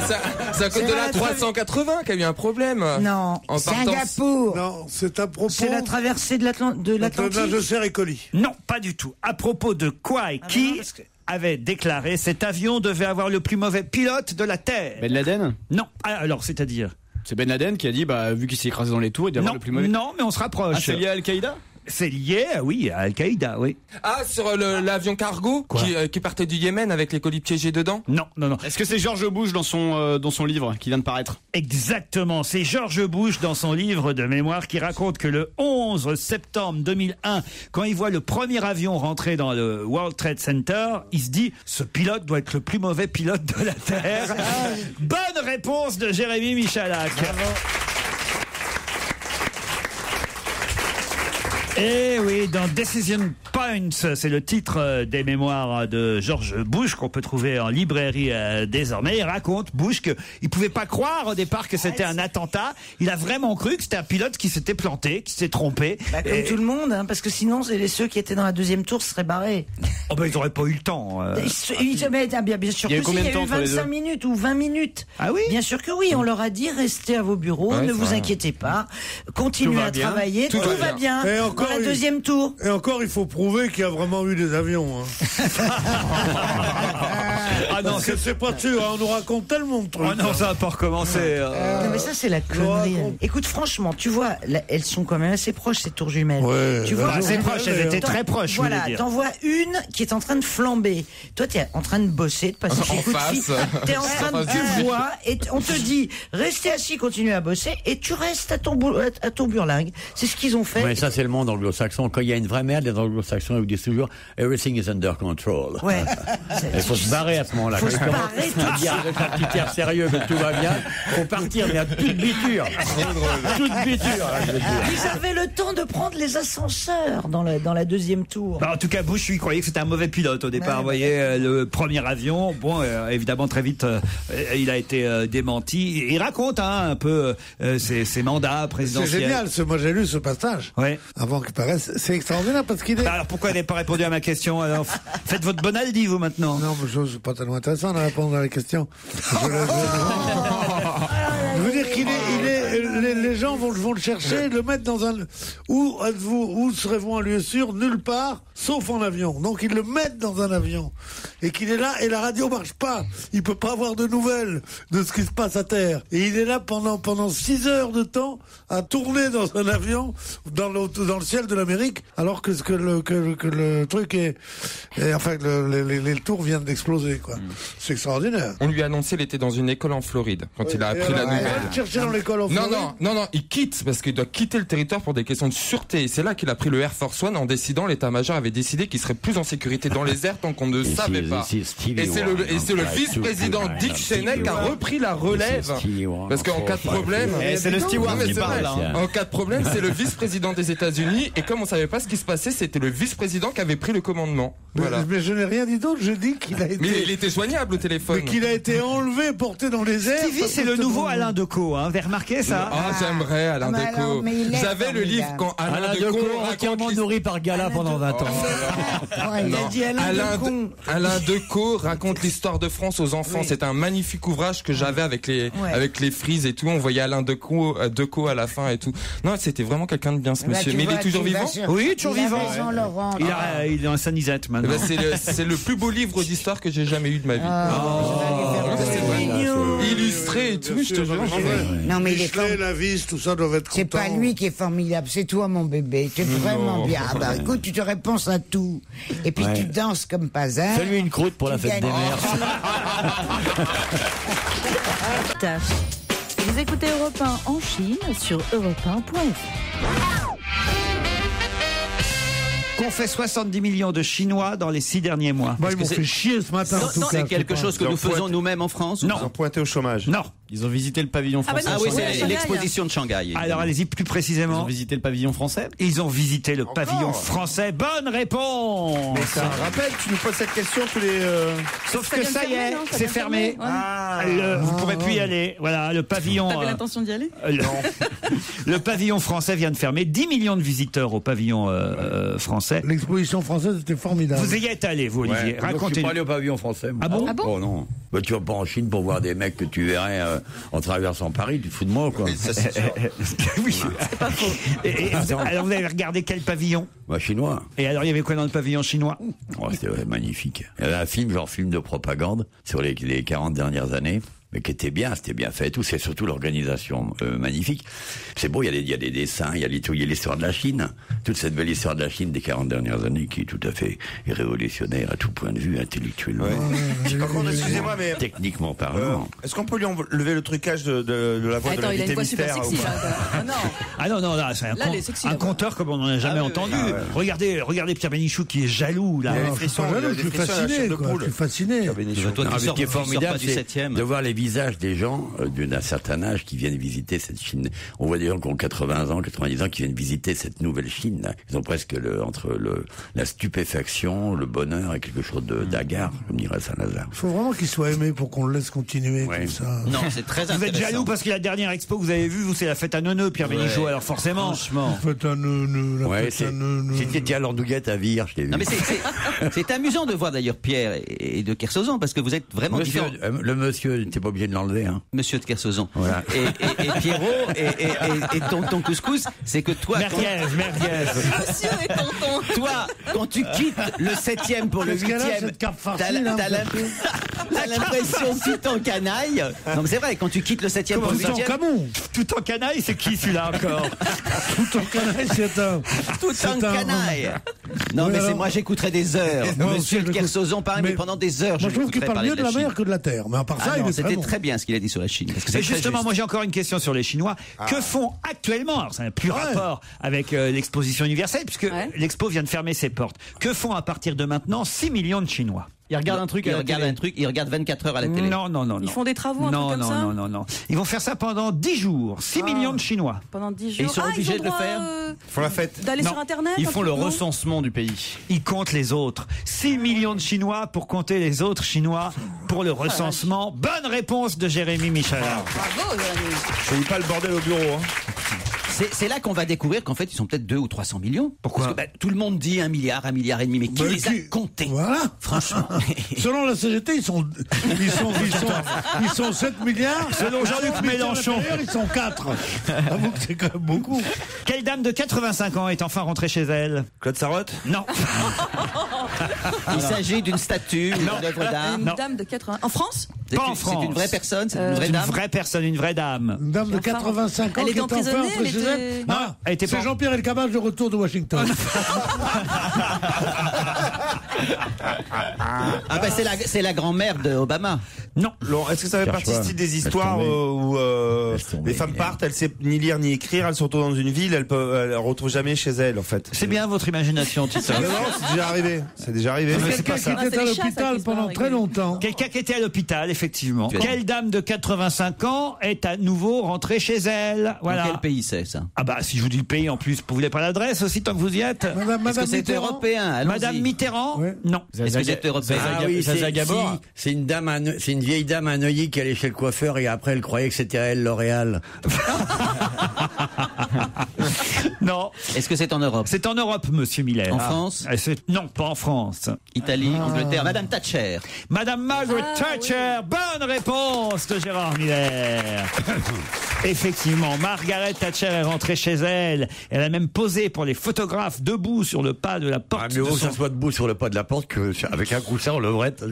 c'est à cause de la 380 qu'il y a eu un problème. Non, Singapour. Non, c'est à propos. C'est la traversée de l'Atlantique. De Serre et Colis. Non, pas du tout. À propos de quoi et qui avait déclaré cet avion devait avoir le plus mauvais pilote de la Terre? Ben Laden? Non. Alors, c'est-à-dire? C'est Ben Laden qui a dit, vu qu'il s'est écrasé dans les tours, il doit avoir le plus mauvais. Non, mais on se rapproche. Ah, c'est lié à Al-Qaïda? C'est lié, oui, à Al-Qaïda, oui. Ah, sur l'avion cargo qui partait du Yémen avec les colis piégés dedans? Non. Est-ce que c'est George Bush dans son livre qui vient de paraître? Exactement, c'est George Bush dans son livre de mémoire qui raconte que le 11 septembre 2001, quand il voit le premier avion rentrer dans le World Trade Center, il se dit « Ce pilote doit être le plus mauvais pilote de la Terre. » Bonne réponse de Jérémy Michalak. Bravo. Et oui, dans Decision Points, c'est le titre des mémoires de George Bush qu'on peut trouver en librairie désormais. Il raconte, Bush, qu'il pouvait pas croire au départ que c'était un attentat. Il a vraiment cru que c'était un pilote qui s'était planté, qui s'était trompé. Comme tout le monde, hein, parce que sinon, ceux qui étaient dans la deuxième tour seraient barrés. Oh ben, ils n'auraient pas eu le temps. Bien sûr que si, il y a eu 25 minutes ou 20 minutes. Ah oui? Bien sûr que oui, on leur a dit restez à vos bureaux, ne vous inquiétez pas, continuez à travailler, tout va bien. Et encore, dans la deuxième tour. Et encore, il faut prouver qu'il y a vraiment eu des avions. Ah non, c'est pas sûr, on nous raconte tellement de trucs. Oh non, ça va pas recommencer. Non, mais ça, c'est la connerie. Écoute, franchement, tu vois, là, elles sont quand même assez proches, ces tours jumelles. Ouais, tu vois, assez proches, elles étaient très proches. Voilà, t'en vois une qui est en train de flamber. Toi, t'es en train de bosser, de passer chez Gucci. T'es en train de, tu vois, et on te dit, restez assis, continuez à bosser, et tu restes à ton burlingue. C'est ce qu'ils ont fait. Mais ça, c'est le monde anglo-saxon. Quand il y a une vraie merde, les anglo-saxons, ils vous disent toujours, everything is under control. Ouais. Il faut se barrer à ce moment-là. Faut se barrer tout de suite. Avec un petit air sérieux que tout va bien, faut partir, mais à toute biture. Toute biture, là, je veux dire. Ils avaient le temps de prendre les ascenseurs dans la deuxième tour. Bah, en tout cas, Bush, lui, croyait que c'était un mauvais pilote au départ. Vous voyez, le premier avion, bon, évidemment, très vite, il a été démenti. Il raconte un peu ses mandats présidentiels. C'est génial, moi j'ai lu ce passage. Ouais. Avant qu'il paraisse. C'est extraordinaire parce qu'il est. Bah, alors pourquoi elle n'a pas répondu à ma question? Alors, faites votre Bonaldi, vous, maintenant. Non, mais c'est pas tellement intéressant de répondre à la question. Je veux dire qu'il est, les gens vont le chercher, le mettre dans un, où serez-vous en lieu sûr? Nulle part, sauf en avion. Donc ils le mettent dans un avion. Et qu'il est là, et la radio marche pas. Il peut pas avoir de nouvelles de ce qui se passe à terre. Et il est là pendant 6 heures de temps à tourner dans un avion dans le ciel de l'Amérique, alors que le truc est enfin, les tours viennent d'exploser, quoi. C'est extraordinaire. On lui a annoncé qu'il était dans une école en Floride quand il a appris la nouvelle. Chercher dans l'école en Floride. Non, il quitte parce qu'il doit quitter le territoire pour des questions de sûreté. Et c'est là qu'il a pris le Air Force One en décidant, l'état-major avait décidé qu'il serait plus en sécurité dans les airs tant qu'on ne savait pas. Et c'est le vice-président Dick Cheney qui a repris la relève. Parce qu'en cas de problème, c'est le steward qui parle. En cas de problème, c'est le vice-président des États-Unis. Et comme on savait pas ce qui se passait, c'était le vice-président qui avait pris le commandement. Voilà. Mais je n'ai rien dit d'autre. Je dis qu'il a été. Mais il était joignable au téléphone. Mais qu'il a été enlevé, porté dans les airs. Stevie, c'est le nouveau Alain Decaux. Vous avez remarqué ça? Ah, j'aimerais Alain Decaux. J'avais le livre quand Alain Decaux entièrement nourri par Gala pendant 20 ans. Alain Decaux raconte l'histoire de France aux enfants. C'est un magnifique ouvrage que j'avais avec les frises et tout. On voyait Alain Decaux à la fin et tout. Non, c'était vraiment quelqu'un de bien, ce monsieur. Mais il est toujours vivant? Oui, toujours vivant. Il est en sanisette maintenant. C'est le plus beau livre d'histoire que j'ai jamais eu de ma vie. Illustré et tout, je te jure. Non, mais la vis, tout ça doit être content. C'est pas lui qui est formidable, c'est toi, mon bébé. Tu es vraiment bien. Ah bah écoute, tu te réponds à tout. Et puis tu danses comme pas un. Fais-lui une croûte pour la fête des mères. Vous écoutez Europe 1 en Chine sur europe1.fr. Qu'ont fait 70 millions de Chinois dans les 6 derniers mois? Ils m'ont fait chier ce matin. C'est quelque chose que nous faisons nous-mêmes en France? Non. Ils ont pointé au chômage. Non. Ils ont visité le pavillon français. Ah oui, c'est l'exposition de Shanghai. Alors allez-y plus précisément. Ils ont visité le pavillon français. Ils ont visité le pavillon français. Bonne réponse. Mais ça rappelle, tu nous poses cette question tous les. Sauf que ça y est, c'est fermé. Vous pourrez plus y aller. Voilà, le pavillon. T'avais l'intention d'y aller? Le pavillon français vient de fermer. 10 millions de visiteurs au pavillon français. L'exposition française était formidable. Vous y êtes allé, vous, Olivier. Racontez-nous. Je suis pas allé au pavillon français. Ah bon? Oh non. Bah, tu vas pas en Chine pour voir des mecs que tu verrais en traversant Paris. Tu te fous de moi, quoi. Oui, c'est pas faux. Alors vous avez regardé quel pavillon? Chinois. Et alors il y avait quoi dans le pavillon chinois? C'était magnifique. Il y avait un film, genre film de propagande, sur les 40 dernières années. Mais qui était bien, c'était bien fait et tout. C'est surtout l'organisation magnifique. C'est beau, il y a des dessins, il y a l'histoire de la Chine. Toute cette belle histoire de la Chine des 40 dernières années qui est tout à fait révolutionnaire à tout point de vue, intellectuellement. Excusez-moi, mais. Techniquement parlant. Est-ce qu'on peut lui enlever le trucage de la voix de l'invité mystère? Ah non, là, c'est un conteur comme on n'en a jamais entendu. Regardez Pierre Bénichou qui est jaloux, là. Je suis fasciné. Ce qui est formidable, c'est de voir les visage des gens d'un certain âge qui viennent visiter cette Chine. On voit des gens qui ont 80 ans, 90 ans qui viennent visiter cette nouvelle Chine. Là. Ils ont presque entre la stupéfaction, le bonheur et quelque chose d'hagard, comme dirait Saint-Lazare. Il faut vraiment qu'il soit aimé pour qu'on le laisse continuer comme ça. Non, c'est très intéressant. Vous êtes jaloux parce que la dernière expo que vous avez vue, vous, c'est la fête à Neuneu, Pierre Bénichou, alors forcément. Franchement. La fête à Neuneu, C'était à l'Andouillette à Vire, je l'ai vu. Non, mais c'est amusant de voir d'ailleurs Pierre et de Kersozon, parce que vous êtes vraiment différents. Le monsieur, t'es pas obligé de l'enlever. Hein. Monsieur de Kersozon. Voilà. Et Pierrot et ton couscous, c'est que toi... Merguez. Monsieur et tonton. Toi, quand tu quittes le 7e pour le 8e, t'as l'impression que tu t'encanailles. Non, mais c'est vrai, quand tu quittes le 7e pour le 8e... Tout en canaille, c'est qui celui-là encore? Tout en canaille, c'est un... Tout en canaille. Non, mais c'est moi, j'écouterai des heures. Monsieur de Kersozon parle, mais pendant des heures. Moi, je trouve qu'il parle mieux de la mer que de la terre. Mais à part ça, il est c'était très bien ce qu'il a dit sur la Chine. Et justement, moi j'ai encore une question sur les Chinois. Que font actuellement, alors ça n'a plus rapport avec l'exposition universelle, puisque l'expo vient de fermer ses portes. Que font à partir de maintenant 6 millions de Chinois? Ils regardent un truc, ils regardent 24 heures à la télé. Non. Ils font des travaux, un truc comme ça? Non. Ils vont faire ça pendant 10 jours. 6 millions de Chinois. Pendant 10 jours. Et ils sont obligés de le faire? Ils font la fête. D'aller sur Internet? Ils font le recensement du pays. Ils comptent les autres. 6 millions de Chinois pour compter les autres Chinois pour le recensement. Bonne réponse de Jérémy Michalard. Bravo, Jérémy. Je ne dis pas le bordel au bureau. Hein. C'est là qu'on va découvrir qu'en fait, ils sont peut-être 200 ou 300 millions. Pourquoi? Parce que tout le monde dit 1 milliard, 1,5 milliard, mais qui les a comptés? Voilà. Franchement. Selon la CGT, ils sont 7 milliards. Selon Jean-Luc Mélenchon, ils sont 4. J'avoue que c'est quand même beaucoup. Quelle dame de 85 ans est enfin rentrée chez elle? Claude Sarraute? Non. Il s'agit d'une statue, une œuvre d'art. Une dame de 80. En France? Pas en France. C'est une vraie personne, c'est une vraie dame. Une vraie personne, une vraie dame. Une dame de 85 ans elle est qui est enfin emprisonnée, entre chez elle. C'est Jean-Pierre Elkabbach de retour de Washington. Ah ben c'est la grand-mère de Obama. Non. Laurent, est-ce que ça fait partie des histoires où les femmes partent, elles ne savent ni lire ni écrire, elles sont dans une ville, elles ne retrouvent jamais chez elles en fait. C'est bien votre imagination, Tito. Non, c'est déjà arrivé. C'est déjà arrivé. C'est quelqu'un qui était à l'hôpital pendant très longtemps. Quelqu'un qui était à l'hôpital, effectivement. Quelle dame de 85 ans est à nouveau rentrée chez elle? Voilà. Dans quel pays c'est ça? Ah bah si je vous dis le pays en plus, vous voulez pas l'adresse aussi tant que vous y êtes? Est-ce que c'est européen? Madame Mitterrand? Non. Est-ce que c'est européen? Ah oui, c'est une dame, c'est une vieille dame à Neuilly qui allait chez le coiffeur et après elle croyait que c'était elle L'Oréal. Non. Est-ce que c'est en Europe? C'est en Europe, monsieur Miller. En France? Non, pas en France. Italie, Angleterre. Madame Thatcher. Madame Margaret Thatcher. Bonne réponse de Gérard Miller. Effectivement, Margaret Thatcher est rentrée chez elle. Elle a même posé pour les photographes debout sur le pas de la porte. Ah, mais que ça soit debout sur le pas de la porte qu'avec un coussin on levrette.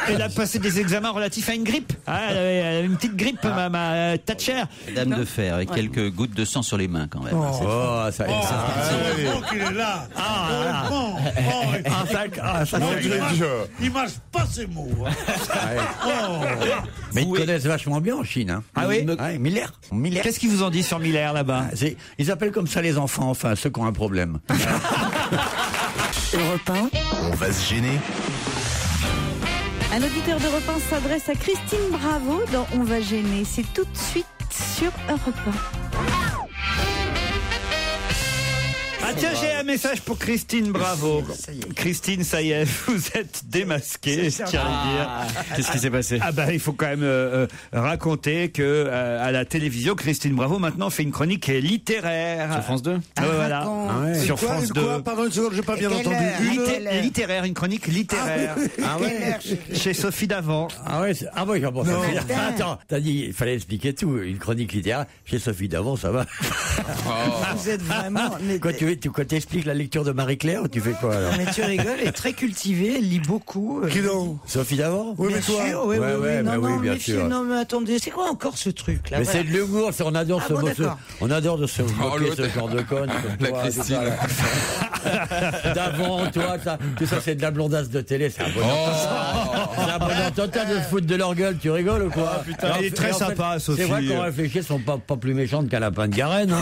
Elle a passé des examens relatifs à une grippe. Elle avait une petite grippe, ma Thatcher. Dame de fer, avec quelques gouttes de sang sur les mains quand même. Il est là. Il marche pas ses mots. Mais ils connaissent vachement bien en Chine. Hein. Ah oui? Miller. Qu'est-ce qu'ils vous ont dit sur Miller là-bas? Ils appellent comme ça les enfants, enfin, ceux qui ont un problème. Europe 1. On va se gêner. Un auditeur d'Europe 1 s'adresse à Christine Bravo dans On va gêner. C'est tout de suite sur Europe 1. Ah tiens, j'ai un message pour Christine Bravo. Christine, ça y est, vous êtes démasquée, je tiens à le dire. Qu'est-ce qui s'est passé? Ah bah il faut quand même raconter que à la télévision, Christine Bravo maintenant fait une chronique littéraire. Sur France 2? Ah voilà. Sur France 2. Pardon une seconde, j'ai pas bien entendu. Littéraire, une chronique littéraire. Ah ouais. Chez Sophie Davant. Ah ouais. Ah ouais. Bon, attends, t'as dit il fallait expliquer tout. Une chronique littéraire chez Sophie Davant, ça va. Vous êtes vraiment. Quand tu expliques la lecture de Marie-Claire, tu fais quoi alors? Mais tu rigoles, elle est très cultivée, elle lit beaucoup. Qui donc? Sophie Davant? Oui, mais toi? Oui, bien sûr. Non, mais attendez, c'est quoi encore ce truc là? Mais c'est de l'humour, on adore on adore de se moquer ce genre de conne. La Christine. Davant, toi, tout ça c'est de la blondasse de télé, c'est un bonheur total de se foutre de leur gueule, tu rigoles ou quoi? Putain, elle est très sympa, Sophie. C'est vrai qu'on réfléchit, elles sont pas plus méchantes qu'un lapin de Garenne.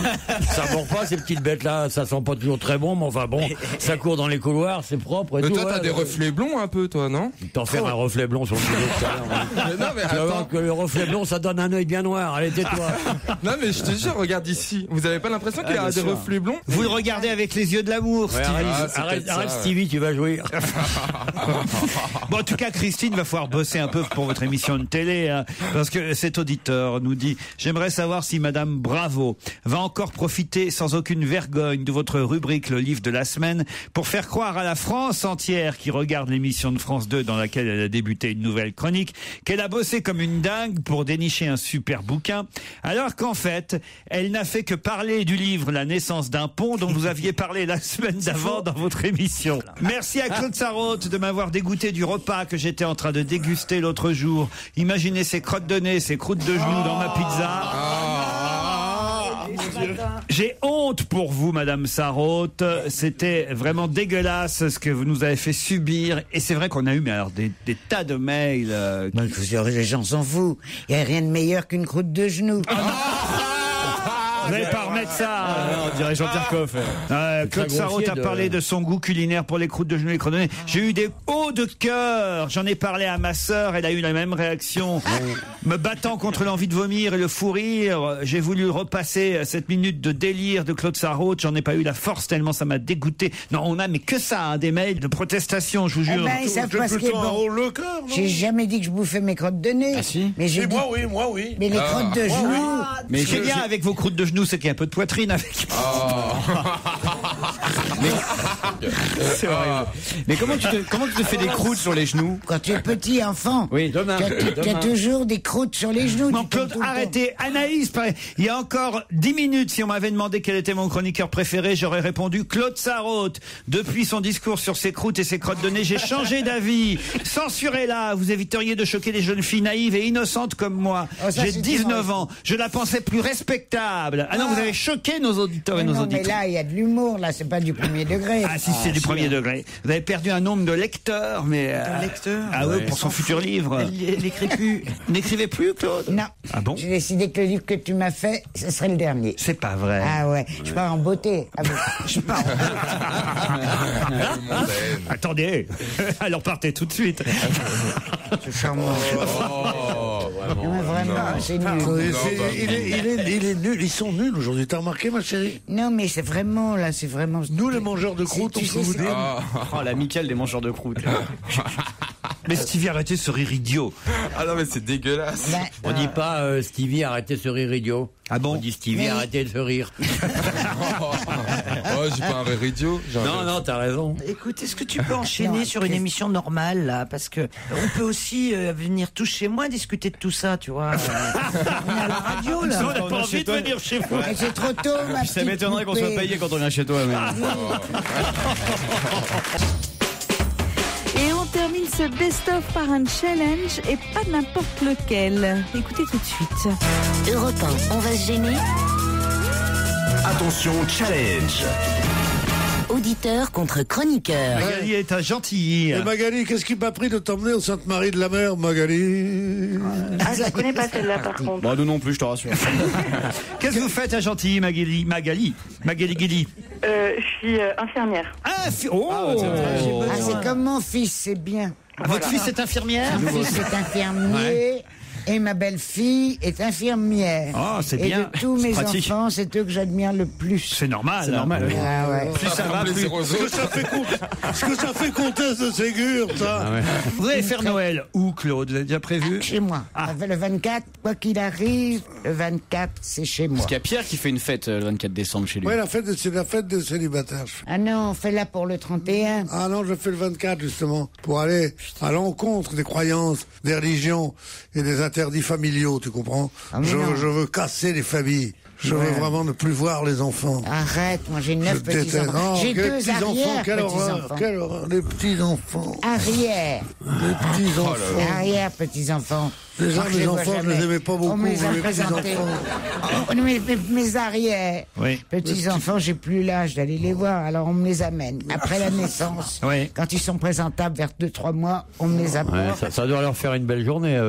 Ça mord pas ces petites bêtes là, ça sent pas toujours très bon, mais enfin bon, ça court dans les couloirs, c'est propre. Et Mais tout, toi, t'as ouais. des reflets blonds un peu, toi, non? T'en faire un reflet blond sur le ciseau tout à l'heure. Non, mais Tu vas voir attends. que le reflet blond, ça donne un œil bien noir. Allez, tais-toi. Non, mais je te jure, regarde ici. Vous avez pas l'impression qu'il y a bien des sûr. reflets blonds? Vous le regardez avec les yeux de l'amour, Ouais, Stevie. arrête, Stevie, tu vas jouir. Bon, en tout cas, Christine va falloir bosser un peu pour votre émission de télé, hein, parce que cet auditeur nous dit « J'aimerais savoir si Madame Bravo va encore profiter sans aucune vergogne de votre rubrique Le Livre de la Semaine pour faire croire à la France entière qui regarde l'émission de France 2 dans laquelle elle a débuté une nouvelle chronique qu'elle a bossé comme une dingue pour dénicher un super bouquin, alors qu'en fait, elle n'a fait que parler du livre La naissance d'un pont dont vous aviez parlé la semaine d'avant dans votre émission. Merci à Claude Sarraute de m'avoir dégoûté du repas que j'étais en train de déguster l'autre jour. Imaginez ces crottes de nez, ces croûtes de genoux dans ma pizza. J'ai honte pour vous, Madame Sarraute. C'était vraiment dégueulasse ce que vous nous avez fait subir. Et c'est vrai qu'on a eu mais alors, des tas de mails. Les gens s'en foutent. Il n'y a rien de meilleur qu'une croûte de genou. Vous n'allez pas remettre ça. On dirait Jean-Pierre Coff. Claude Sarraute a parlé de son goût culinaire pour les croûtes de genoux et les crottes de nez. J'ai eu des hauts de cœur. J'en ai parlé à ma sœur. Elle a eu la même réaction. Me battant contre l'envie de vomir et le fou rire, j'ai voulu repasser cette minute de délire de Claude Sarraute. J'en ai pas eu la force tellement ça m'a dégoûté. Non, on a mais que ça, hein, des mails de protestation, je vous jure. Ils savent pas ce qui est bon. J'ai jamais dit que je bouffais mes crottes de nez. Ah si. Mais j'ai dit... Moi oui. Mais les crottes de genoux. Mais ce qui est bien avec vos croûtes de genoux, c'est qu'il y a un peu de poitrine avec. C'est horrible. Mais comment tu te fais des croûtes sur les genoux? Quand tu es petit enfant, oui, tu as toujours des croûtes sur les genoux. Non, Claude, arrêtez. Anaïs, il y a encore 10 minutes, si on m'avait demandé quel était mon chroniqueur préféré, j'aurais répondu Claude Sarraute. Depuis son discours sur ses croûtes et ses crottes de nez, j'ai changé d'avis. Censurez-la, vous éviteriez de choquer des jeunes filles naïves et innocentes comme moi. J'ai 19 ans, je la pensais plus respectable. Ah non, vous avez choqué nos auditeurs et nos auditrices. Mais là, il y a de l'humour, là, c'est pas du premier degré. Ah si, c'est du premier degré. Vous avez perdu un nombre de lecteurs, mais... Ah oui, pour son futur livre. Elle n'écrit plus. N'écrivez plus, Claude? Non. Ah bon? J'ai décidé que le livre que tu m'as fait, ce serait le dernier. C'est pas vrai. Ah ouais, je pars en beauté. Ah bon, je pars en beauté. Attendez, alors partez tout de suite. C'est charmant. Vraiment, c'est nul. Il est nul, ils sont nuls aujourd'hui. T'as remarqué, ma chérie? Non, mais c'est vraiment, là, c'est vraiment... Nous, les mangeurs de croûtes, on peut vous dire. Oh, l'amicale des mangeurs de croûtes. Mais Stevie, arrêtez ce rire idiot. Ah non, mais c'est dégueulasse. On dit pas Stevie, arrêtez ce rire idiot. Ah bon? On dit Stevie, arrêtez de se rire. Oh, j'ai pas un rire idiot. Non, t'as raison. Écoute, est-ce que tu peux enchaîner sur une émission normale, là? Parce que on peut aussi venir tous chez moi discuter de tout ça, tu vois. On est à la radio, là. On n'a pas envie de venir chez vous. C'est trop tôt, ma petite Ça m'étonnerait qu'on soit poupée. payé quand on vient chez toi. Mais... Et on termine ce best-of par un challenge et pas n'importe lequel. Écoutez tout de suite. Europe 1, on va se gêner. Attention, challenge. Auditeur contre chroniqueur. Magali est un gentil. Et Magali, qu'est-ce qui m'a pris de t'emmener au Sainte-Marie de la Mer, Magali? Ah, je la connais pas celle-là par contre. Bon, nous non plus, je te rassure. Qu'est-ce que vous faites à Gentilly, Magali Guili? Je suis infirmière. C'est comme mon fils, c'est bien. Votre fils est infirmière? Mon fils est infirmier. Et ma belle-fille est infirmière. Ah, c'est et bien. de tous mes Pratique. enfants, c'est eux que j'admire le plus. C'est normal. C'est normal, oui. Ah ouais. Plus ça va, plus... Ce que ça fait comtesse de Ségur, ça. Ah ouais. Vous allez faire Noël où, Claude? Vous avez déjà prévu? Chez moi. Le 24, quoi qu'il arrive, le 24, c'est chez moi. Parce qu'il y a Pierre qui fait une fête le 24 décembre chez lui. Oui, c'est la fête des célibataires. Ah non, on fait là pour le 31. Ah non, je fais le 24 justement, pour aller à l'encontre des croyances, des religions et des interdits familiaux, tu comprends? Je veux casser les familles. Je veux vraiment ne plus voir les enfants. Arrête, moi j'ai 9 petits-enfants. J'ai 2 arrières petits-enfants. Quelle horreur, les petits-enfants. Arrière. Les petits-enfants. Arrière petits-enfants. Déjà, mes enfants, je les aimais pas beaucoup. On me les a mes présentés. petits-enfants. Mes arrières. Oui. Petits-enfants, j'ai plus l'âge d'aller les voir, alors on me les amène. Après la naissance, Oui. quand ils sont présentables vers 2-3 mois, on me les apporte. Ouais, ça doit leur faire une belle journée.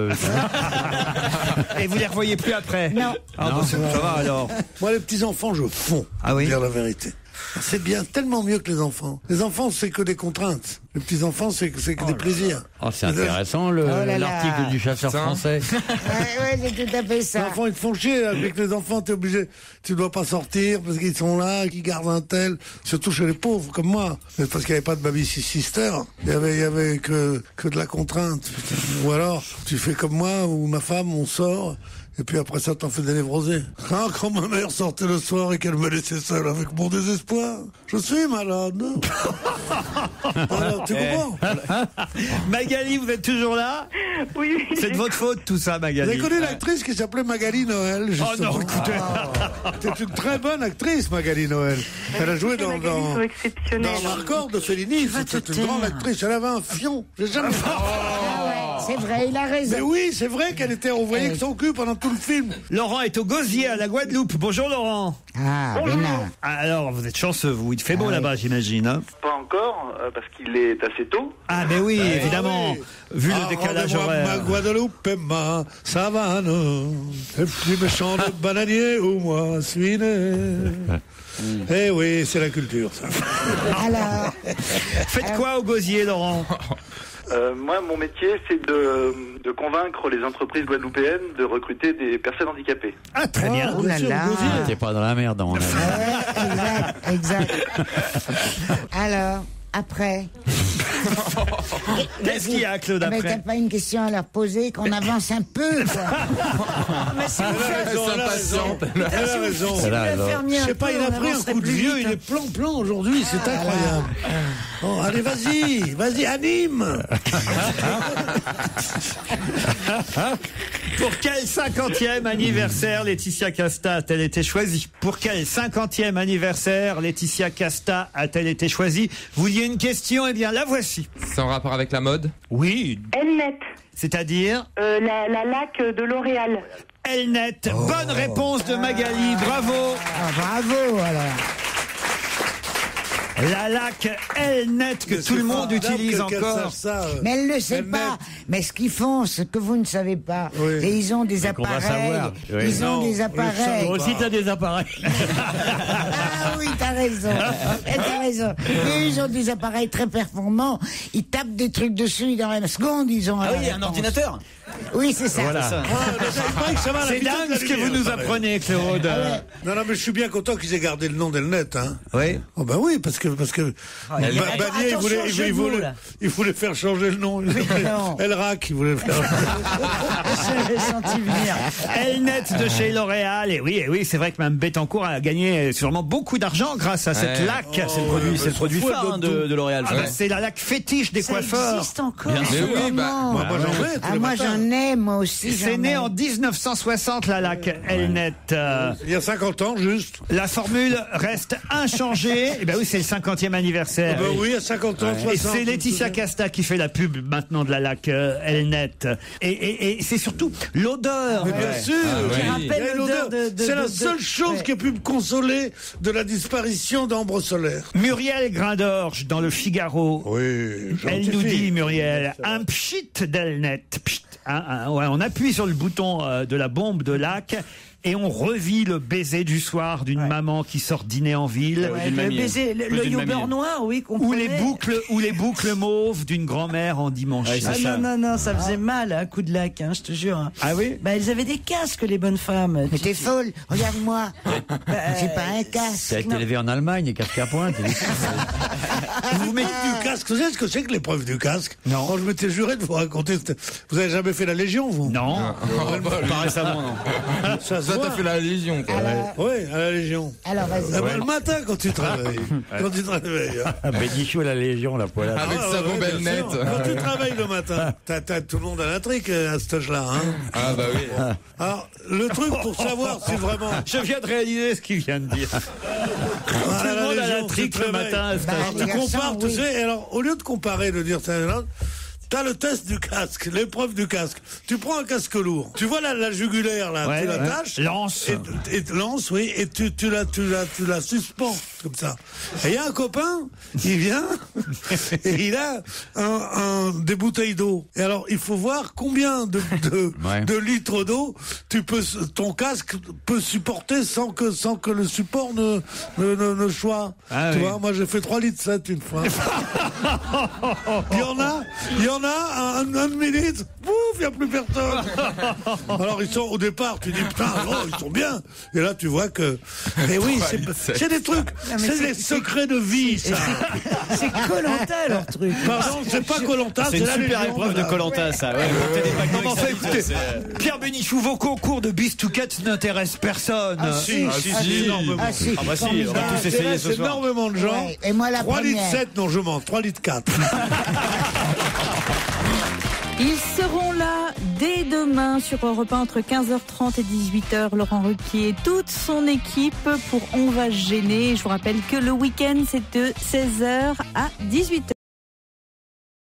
Et vous les revoyez plus après? Non. Ah, bon, ça va alors. Moi, les petits-enfants, je fonds. Ah oui? Dire la vérité. C'est bien, tellement mieux que les enfants. Les enfants, c'est que des contraintes. Les petits-enfants, c'est que des plaisirs. Oh, c'est intéressant, l'article du chasseur français. Ouais, c'est tout à fait ça. Les enfants, ils te font chier. Avec les enfants, t'es obligé, tu dois pas sortir parce qu'ils sont là, qu'ils gardent un tel. Surtout chez les pauvres, comme moi. Parce qu'il n'y avait pas de baby-sister. Il y avait que de la contrainte. Ou alors, tu fais comme moi, ou ma femme, on sort. Et puis après ça, t'en fais des névrosés. Quand ma mère sortait le soir et qu'elle me laissait seule avec mon désespoir, je suis malade. Alors, tu comprends? Magali, vous êtes toujours là? Oui. C'est de votre faute tout ça, Magali. Vous avez connu l'actrice qui s'appelait Magali Noël, justement. Oh non, écoutez. C'est une très bonne actrice, Magali Noël. Elle a joué dans Marcor de Fellini. C'est une grande actrice. Elle avait un fion. J'ai jamais vu. C'est vrai, il a raison. Mais oui, c'est vrai qu'elle était envoyée que son cul pendant tout le film. Laurent est au Gosier, à la Guadeloupe. Bonjour, Laurent. Ah, Bénin. Alors, vous êtes chanceux, vous. Il fait beau là-bas, j'imagine. Hein. Pas encore, parce qu'il est assez tôt. Ah, mais oui, évidemment. Vu le décalage horaire. Ma Guadeloupe et ma savane, et puis méchant de bananier où moi suis né. Eh oui, c'est la culture, ça. Alors. Faites quoi au Gosier, Laurent? Moi, mon métier, c'est de convaincre les entreprises guadeloupéennes de recruter des personnes handicapées. Ah, très bien. Oh là là. T'es pas dans la merde, dans mon avis. Exact. Alors, après. Qu'est-ce qu'il y a, Claude, Mais après? t'as pas une question à leur poser, qu'on avance un peu, quoi. Mais c'est impatiente. Elle a raison. Je sais pas, il a pris un coup de vieux, il est plan aujourd'hui, c'est incroyable. Bon, allez, vas-y, anime. Pour quel 50e anniversaire Laetitia Casta a-t-elle été choisie? Pour quel 50e anniversaire Laetitia Casta a-t-elle été choisie? Vous vouliez une question? Eh bien, la voici. C'est en rapport avec la mode? Oui. Elnet. C'est-à-dire? La laque de L'Oréal. Elnet. Bonne réponse de Magali. Bravo. Ah, bravo, alors. La laque Elnet que tout le monde utilise encore. Mais elle ne le sait pas. Mais ce qu'ils font, ce que vous ne savez pas, et ils ont des appareils. Ils ont des appareils. Toi aussi, t'as des appareils. Ah oui, t'as raison. Et ils ont des appareils très performants. Ils tapent des trucs dessus dans la seconde. Ils ont. Ah oui, un ordinateur. Oui, c'est ça. Voilà. C'est dingue ce que vous nous apprenez, Claude. Non, mais je suis bien content qu'ils aient gardé le nom d'Elnet. Hein. Oui. Oh bah oui, parce que Bagnier, il voulait faire changer le nom. Elrac, il voulait faire. Je l'ai senti venir. Elnet de chez L'Oréal. Et oui, c'est vrai que Mme Bettencourt a gagné sûrement beaucoup d'argent grâce à cette laque. C'est le produit phare de L'Oréal. C'est la laque fétiche des coiffeurs. Ça existe encore. Bien sûr. Oui, Moi j'en ai, moi aussi. C'est né en 1960, la laque Elnet. Il y a 50 ans, juste. La formule reste inchangée. Et ben oui, c'est le 50e anniversaire. Ben oui, il y a 50 ans, 60. Et c'est Laetitia Casta qui fait la pub maintenant de la laque Elnet. Et c'est surtout l'odeur. Mais bien sûr. C'est la seule chose qui a pu me consoler de la disparition d'Ambre Solaire. Muriel Grindorge dans le Figaro. Oui. Elle nous dit, Muriel, un pchit d'Elnet. On appuie sur le bouton de la bombe de laque et on revit le baiser du soir d'une maman qui sort dîner en ville. Le baiser, le yogourt noir, oui, qu'on ou les boucles mauves d'une grand-mère en dimanche. Non, ça faisait mal, un coup de laque, je te jure. Ah oui? Bah, elles avaient des casques, les bonnes femmes. Mais t'es folle, regarde-moi. C'est pas un casque. T'as été élevé en Allemagne, casque à pointe. Vous mettez du casque. Vous savez ce que c'est que l'épreuve du casque? Non. Je m'étais juré de vous raconter. Vous avez jamais fait la Légion, vous? Non. Pas récemment, non. Ça, t'as fait la Légion, quoi. Oui, à la Légion. Alors, vas-y. Le matin, quand tu te réveilles. Quand tu te réveilles. Bénichou à la Légion, la poêle. Avec sa bombe Elnet. Quand tu travailles le matin, t'as tout le monde à l'intrigue à cet âge-là. Ah bah oui. Alors, le truc pour savoir si vraiment... Je viens de réaliser ce qu'il vient de dire. Tout le monde à l'intrigue le matin. Tu compares, tu sais, alors, au lieu de comparer, de dire ça, t'as le test du casque, l'épreuve du casque. Tu prends un casque lourd. Tu vois la jugulaire, là, tu l'attaches. Lance. Et lance, oui, et tu la suspends, comme ça. Et il y a un copain, il vient, et il a des bouteilles d'eau. Et alors, il faut voir combien de litres d'eau ton casque peut supporter sans que le support ne choie. Tu vois, moi j'ai fait 3,7 litres une fois. Il y en a un demi-litre, pouf, il n'y a plus personne. Alors ils sont au départ, tu dis putain, ils sont bien. Et là tu vois que. Mais oui, c'est des trucs, c'est des secrets de vie, ça. C'est Koh-Lanta leur truc. Pardon, c'est pas Koh-Lanta, c'est une super épreuve de Koh-Lanta, ça. Ouais, écoutez, Pierre Bénichou, vos concours de bisouquettes n'intéressent personne. Si, énormément. Ah bah si, on va tous essayer ce soir. Énormément de gens. Ouais, et moi la 3,7 première. litres, non je mens, 3,4 litres. Ils seront là dès demain sur Europe 1 entre 15h30 et 18h. Laurent Ruquier et toute son équipe pour On va se gêner. Je vous rappelle que le week-end, c'est de 16h à 18h.